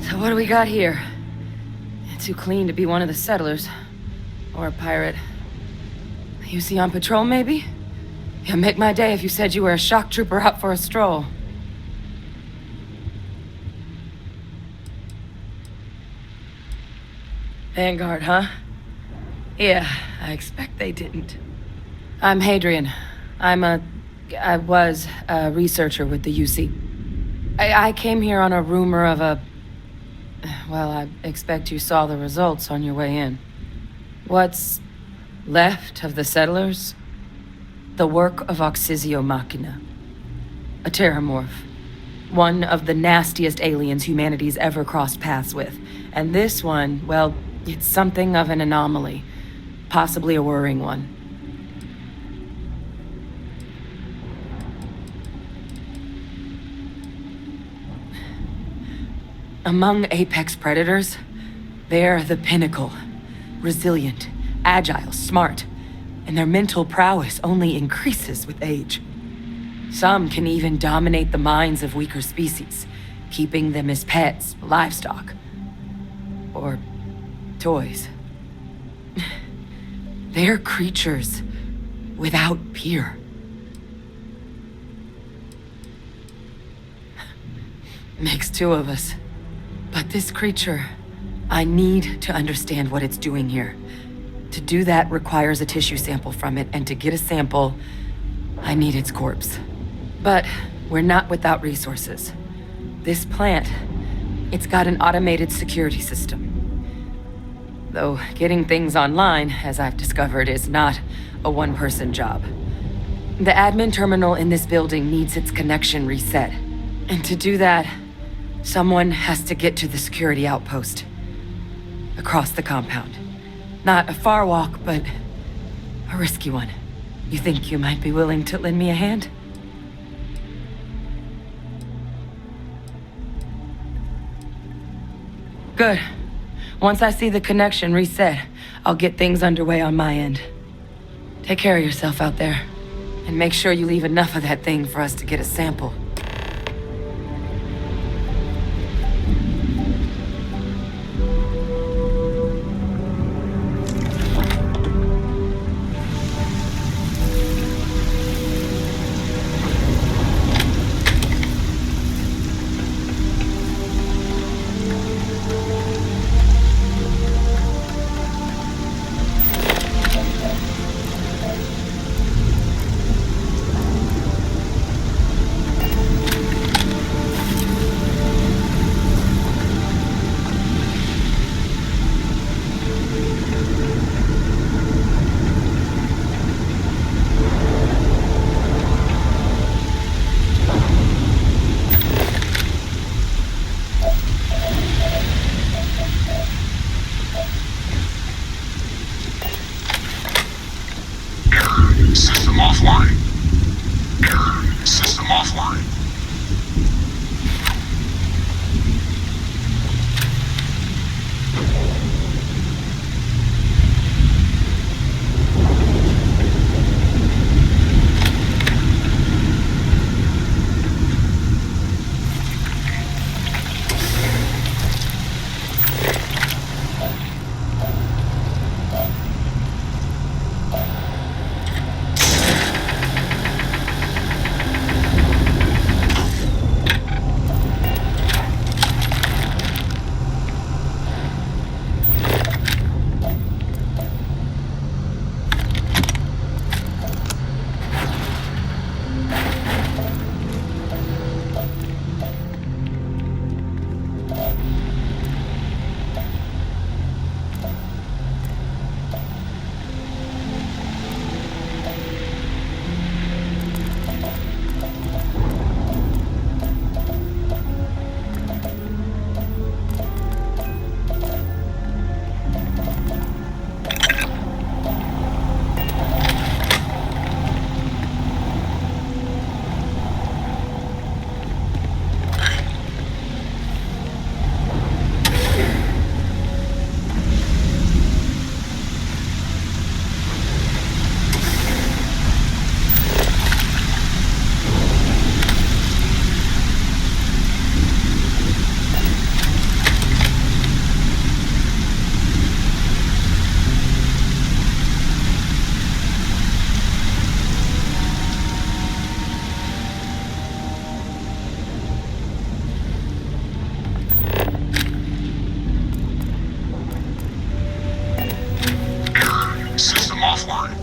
So what do we got here? Too clean to be one of the settlers. Or a pirate. You see on patrol, maybe? Yeah, make my day if you said you were a shock trooper out for a stroll. Vanguard, huh? Yeah, I expect they didn't. I'm Hadrian. I was a researcher with the UC. I came here on a rumor of a... Well, I expect you saw the results on your way in. What's left of the settlers? The work of Oxysio Machina. A terramorph. One of the nastiest aliens humanity's ever crossed paths with. And this one, well, it's something of an anomaly. Possibly a worrying one. Among apex predators, they're the pinnacle. Resilient, agile, smart. And their mental prowess only increases with age. Some can even dominate the minds of weaker species, keeping them as pets, livestock, or toys. They're creatures without peer. Makes two of us. But this creature, I need to understand what it's doing here. To do that requires a tissue sample from it, and to get a sample, I need its corpse. But we're not without resources. This plant, it's got an automated security system. Though getting things online, as I've discovered, is not a one-person job. The admin terminal in this building needs its connection reset. And to do that, someone has to get to the security outpost. Across the compound. Not a far walk, but a risky one. You think you might be willing to lend me a hand? Good. Once I see the connection reset, I'll get things underway on my end. Take care of yourself out there. And make sure you leave enough of that thing for us to get a sample. System offline. Error. System offline. System offline.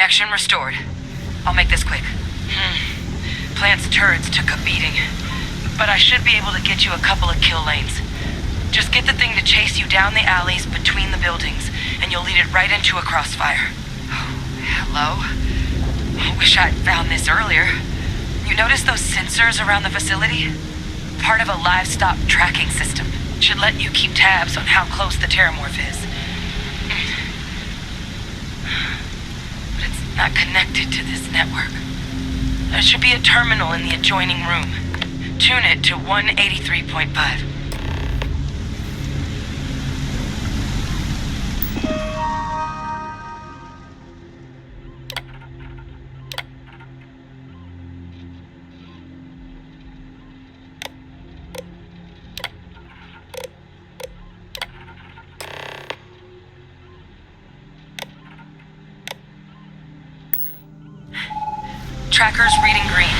Connection restored. I'll make this quick. Plant's turrets took a beating, but I should be able to get you a couple of kill lanes. Just get the thing to chase you down the alleys between the buildings, and you'll lead it right into a crossfire. Hello? Wish I'd found this earlier. You notice those sensors around the facility? Part of a livestock tracking system. Should let you keep tabs on how close the terramorph is. But it's not connected to this network. There should be a terminal in the adjoining room. Tune it to 183.5. Tracker's reading green.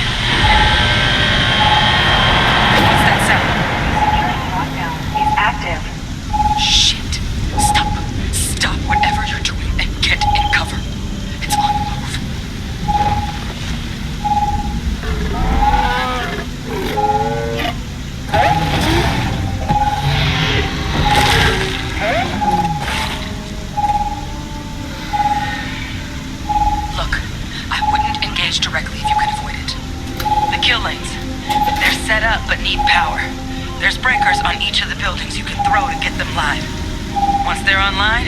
What's that sound? Lockdown is active. Shit. Stop whatever you're doing and get in cover. It's on the move. Look, I wouldn't engage directly if you can avoid it. The kill lanes. They're set up but need power. There's breakers on each of the buildings you can throw to get them live. Once they're online,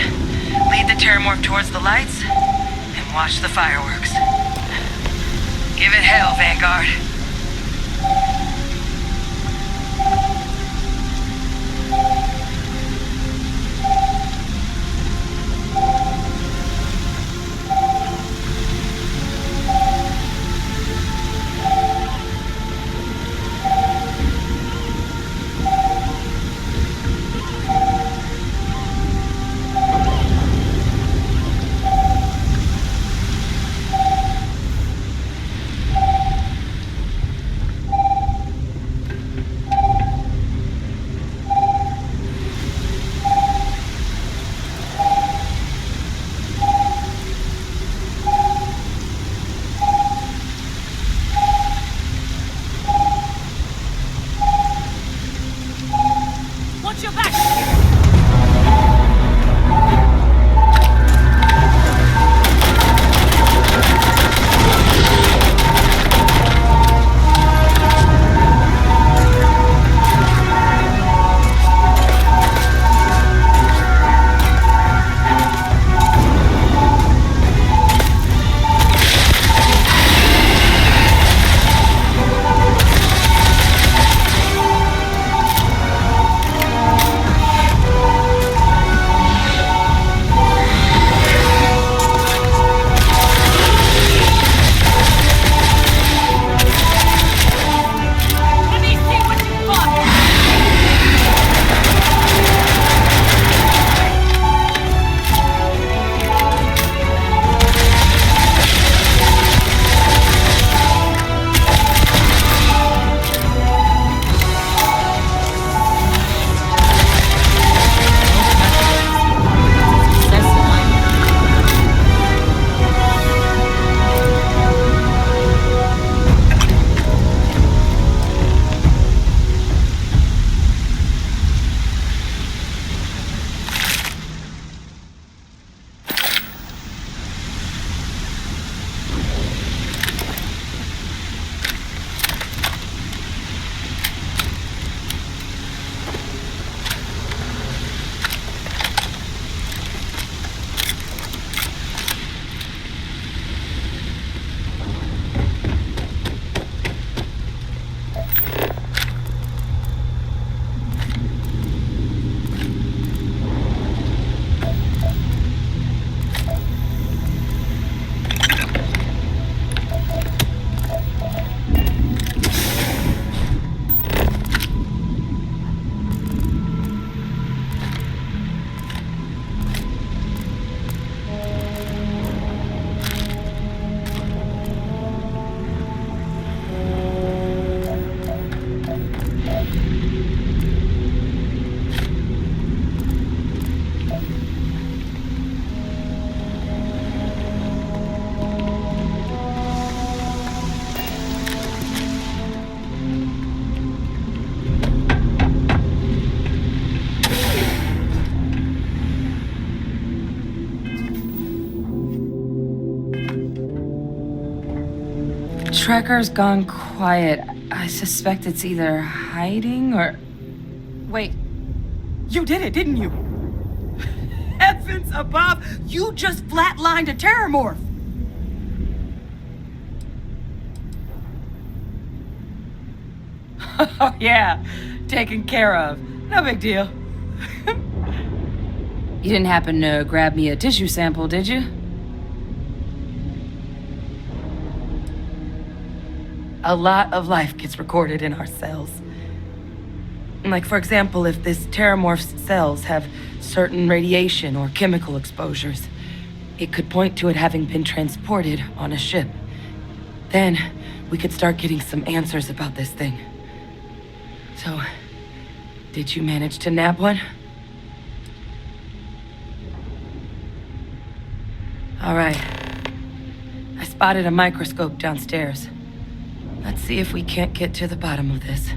lead the terramorph towards the lights and watch the fireworks. Give it hell, Vanguard. tracker's gone quiet. I suspect it's either hiding or... Wait. You did it, didn't you? Heavens above! You just flatlined a terramorph! Oh, yeah. Taken care of. No big deal. You didn't happen to grab me a tissue sample, did you? A lot of life gets recorded in our cells. Like, for example, if this terramorph's cells have certain radiation or chemical exposures, it could point to it having been transported on a ship. Then, we could start getting some answers about this thing. So, did you manage to nab one? All right. I spotted a microscope downstairs. Let's see if we can't get to the bottom of this.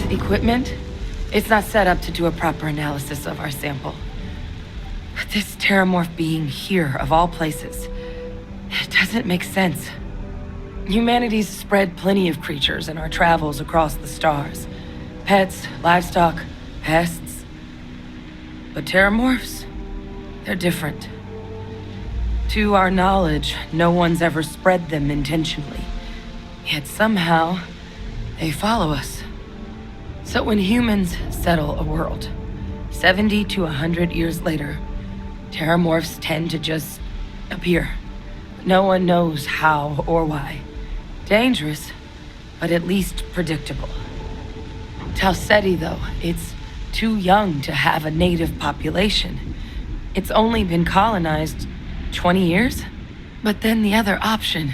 Equipment? It's not set up to do a proper analysis of our sample. But this terramorph being here, of all places, it doesn't make sense. Humanity's spread plenty of creatures in our travels across the stars. Pets, livestock, pests. But terramorphs? They're different. To our knowledge, no one's ever spread them intentionally. Yet somehow, they follow us. So when humans settle a world, 70 to 100 years later, terramorphs tend to just appear. No one knows how or why. Dangerous, but at least predictable. Tau Ceti, though, it's too young to have a native population. It's only been colonized 20 years? But then the other option,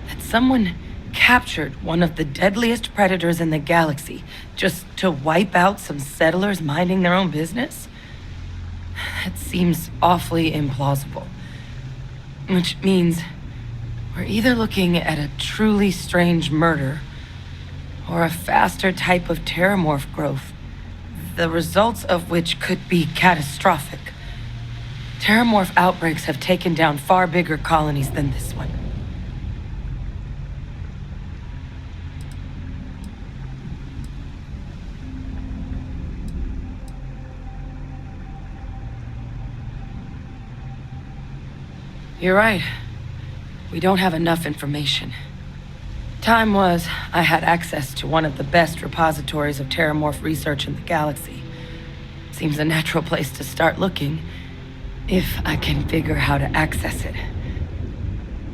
that someone captured one of the deadliest predators in the galaxy just to wipe out some settlers minding their own business? That seems awfully implausible. Which means we're either looking at a truly strange murder or a faster type of terramorph growth the results of which could be catastrophic. Terramorph outbreaks have taken down far bigger colonies than this one. You're right. We don't have enough information. Time was, I had access to one of the best repositories of Terramorph research in the galaxy. Seems a natural place to start looking, if I can figure how to access it.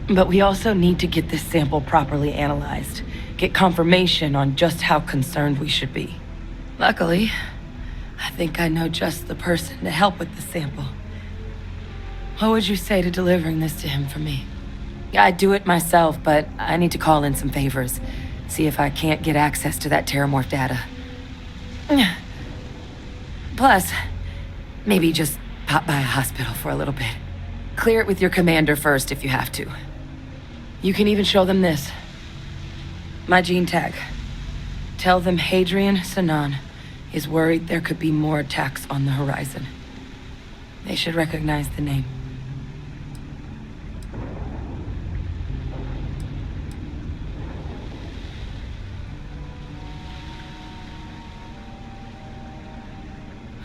But we also need to get this sample properly analyzed, get confirmation on just how concerned we should be. Luckily, I think I know just the person to help with the sample. What would you say to delivering this to him for me? I'd do it myself, but I need to call in some favors. See if I can't get access to that Terramorph data. Plus, maybe just pop by a hospital for a little bit. Clear it with your commander first if you have to. You can even show them this. My gene tag. Tell them Hadrian Sanan is worried there could be more attacks on the horizon. They should recognize the name.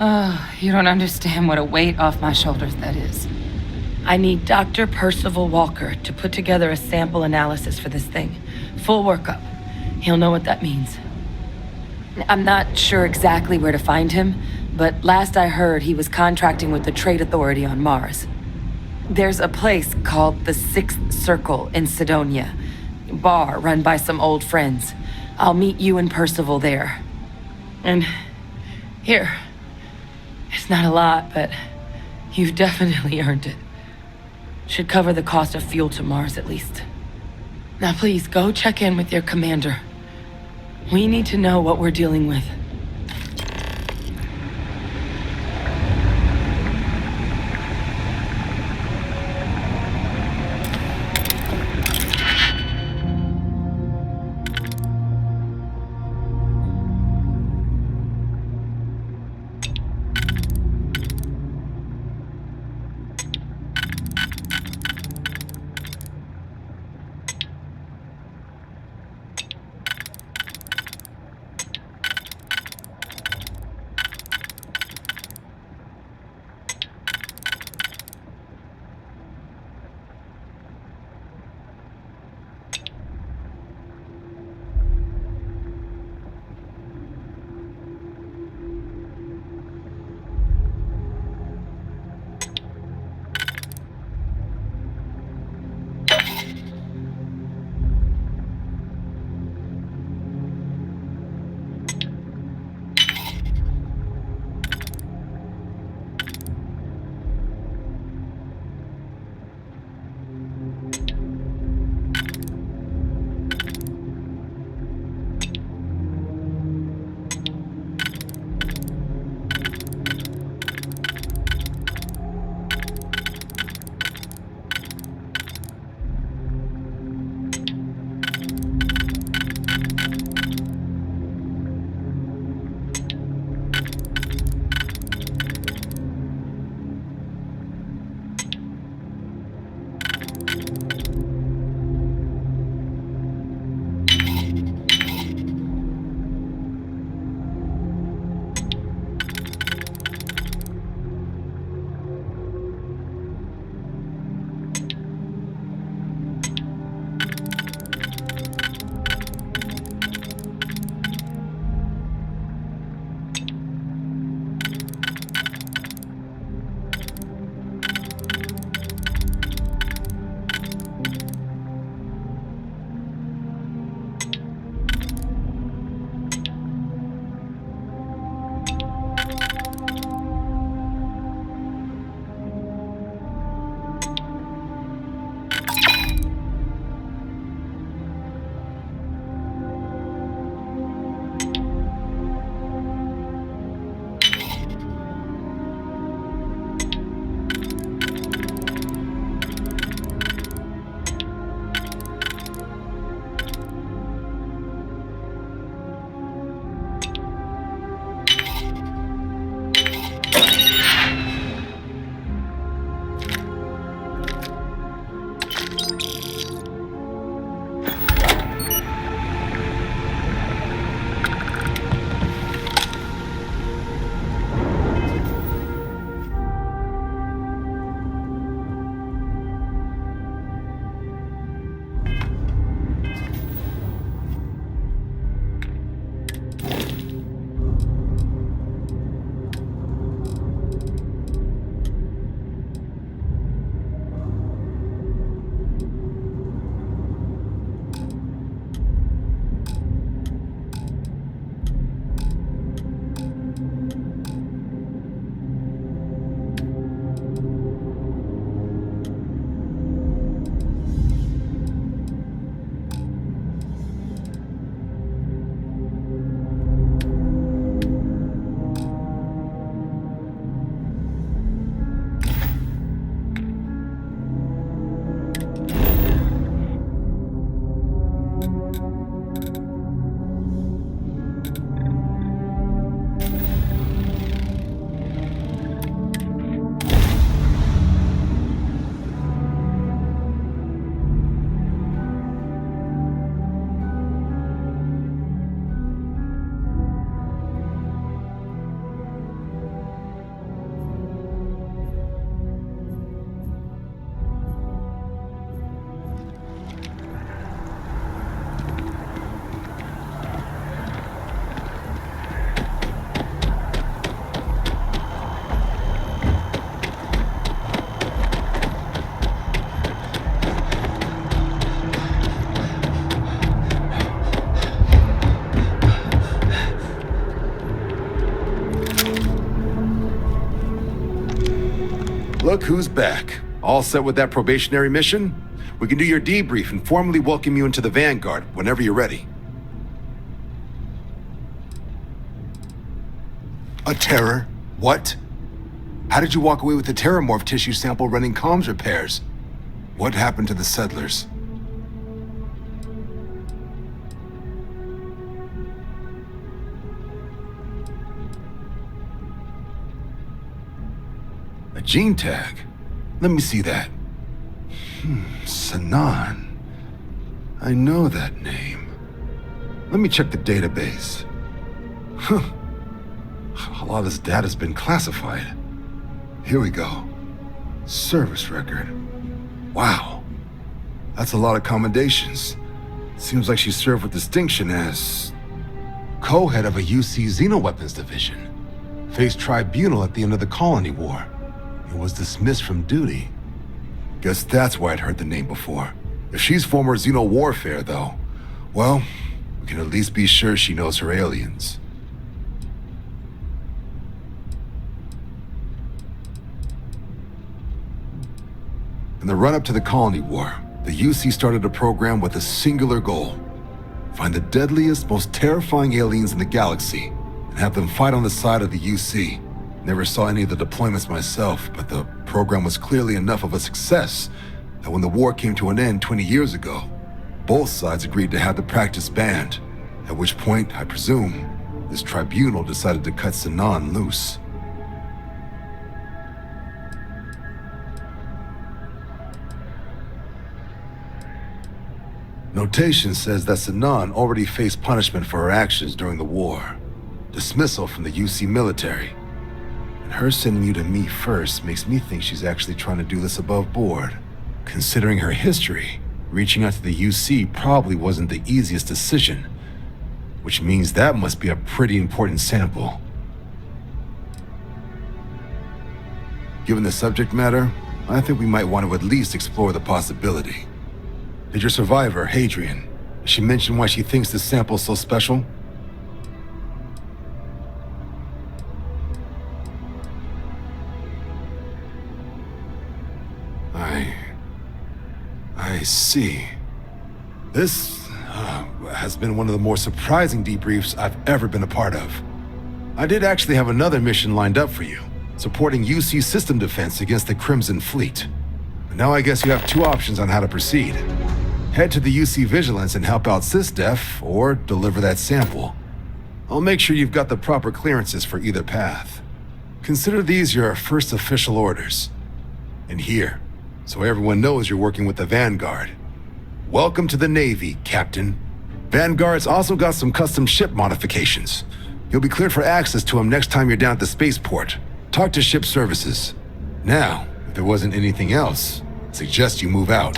Oh, you don't understand what a weight off my shoulders that is. I need Dr. Percival Walker to put together a sample analysis for this thing. Full workup. He'll know what that means. I'm not sure exactly where to find him, but last I heard he was contracting with the Trade Authority on Mars. There's a place called the Sixth Circle in Sidonia. Bar run by some old friends. I'll meet you and Percival there. And here. It's not a lot, but you've definitely earned it. Should cover the cost of fuel to Mars, at least. Now please, go check in with your commander. We need to know what we're dealing with. Look who's back. All set with that probationary mission? We can do your debrief and formally welcome you into the Vanguard whenever you're ready. A terror? What? How did you walk away with the terramorph tissue sample running comms repairs? What happened to the settlers? A gene tag? Let me see that. Sanan. I know that name. Let me check the database. Huh. A lot of this data's been classified. Here we go. Service record. Wow. That's a lot of commendations. Seems like she served with distinction as co-head of a UC Xenoweapons division. Faced tribunal at the end of the Colony War. And was dismissed from duty. Guess that's why I'd heard the name before. If she's former Xeno warfare, though, well, we can at least be sure she knows her aliens. In the run-up to the Colony War, the UC started a program with a singular goal. Find the deadliest, most terrifying aliens in the galaxy, and have them fight on the side of the UC. Never saw any of the deployments myself, but the program was clearly enough of a success that when the war came to an end 20 years ago, both sides agreed to have the practice banned, at which point, I presume, this tribunal decided to cut Sanan loose. Notation says that Sanan already faced punishment for her actions during the war. Dismissal from the UC military. And her sending you to me first makes me think she's actually trying to do this above board. Considering her history, reaching out to the UC probably wasn't the easiest decision. Which means that must be a pretty important sample. Given the subject matter, I think we might want to at least explore the possibility. Did your survivor, Hadrian, did she mention why she thinks this sample's so special? I see. This has been one of the more surprising debriefs I've ever been a part of. I did actually have another mission lined up for you, supporting UC system defense against the Crimson Fleet. But now I guess you have two options on how to proceed. Head to the UC Vigilance and help out SysDef, or deliver that sample. I'll make sure you've got the proper clearances for either path. Consider these your first official orders. And here, so everyone knows you're working with the Vanguard. Welcome to the Navy, Captain. Vanguard's also got some custom ship modifications. You'll be cleared for access to them next time you're down at the spaceport. Talk to ship services. Now, if there wasn't anything else, I suggest you move out.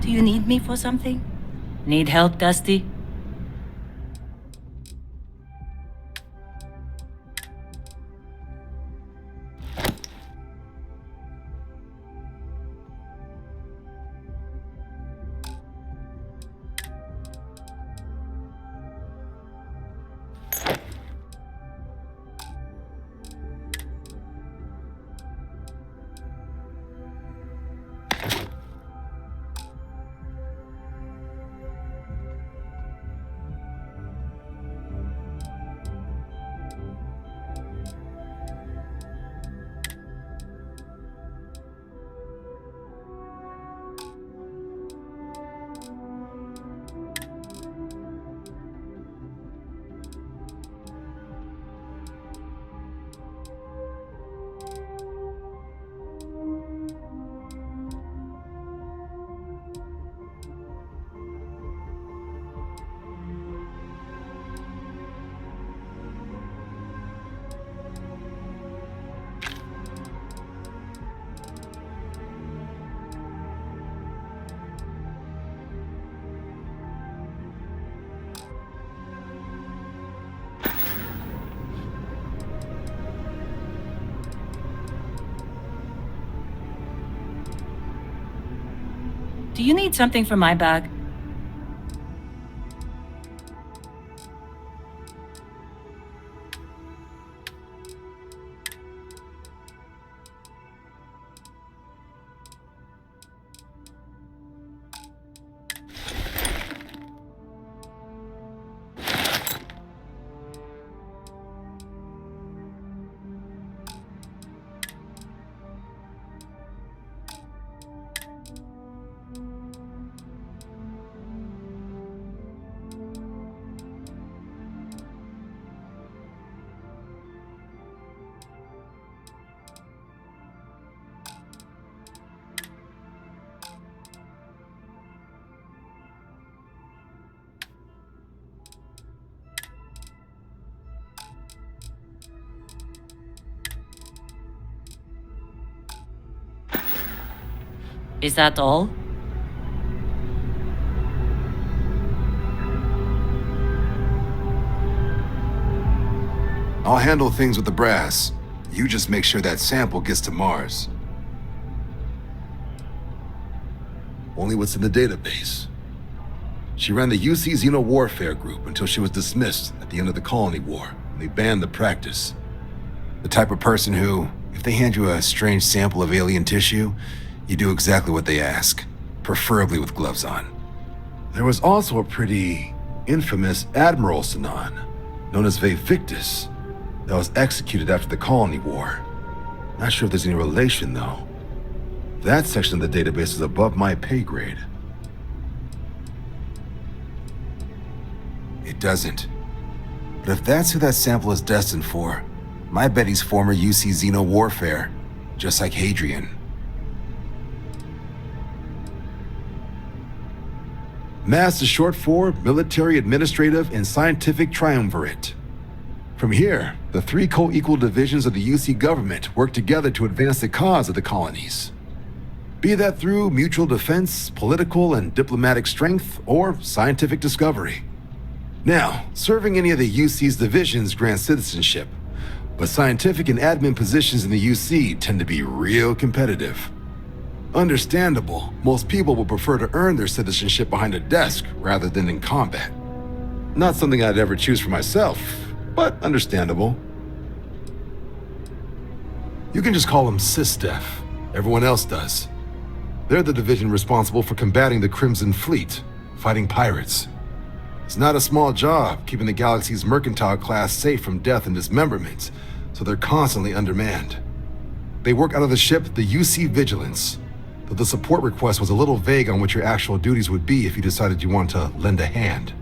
Do you need me for something? Need help, Dusty? Do you need something from my bag? Is that all? I'll handle things with the brass. You just make sure that sample gets to Mars. Only what's in the database. She ran the UC Xeno Warfare Group until she was dismissed at the end of the Colony War, and they banned the practice. The type of person who, if they hand you a strange sample of alien tissue, you do exactly what they ask, preferably with gloves on. There was also a pretty infamous Admiral Sinan, known as Victus, that was executed after the Colony War. Not sure if there's any relation, though. That section of the database is above my pay grade. It doesn't. But if that's who that sample is destined for, my bet he's former UC Xeno Warfare, just like Hadrian. MASS is short for Military, Administrative, and Scientific Triumvirate. From here, the three co-equal divisions of the UC government work together to advance the cause of the colonies. Be that through mutual defense, political and diplomatic strength, or scientific discovery. Now, serving any of the UC's divisions grants citizenship, but scientific and admin positions in the UC tend to be real competitive. Understandable, most people will prefer to earn their citizenship behind a desk rather than in combat. Not something I'd ever choose for myself, but understandable. You can just call them SysDef. Everyone else does. They're the division responsible for combating the Crimson Fleet, fighting pirates. It's not a small job keeping the galaxy's mercantile class safe from death and dismemberment, so they're constantly undermanned. They work out of the ship, the UC Vigilance, though the support request was a little vague on what your actual duties would be if you decided you want to lend a hand.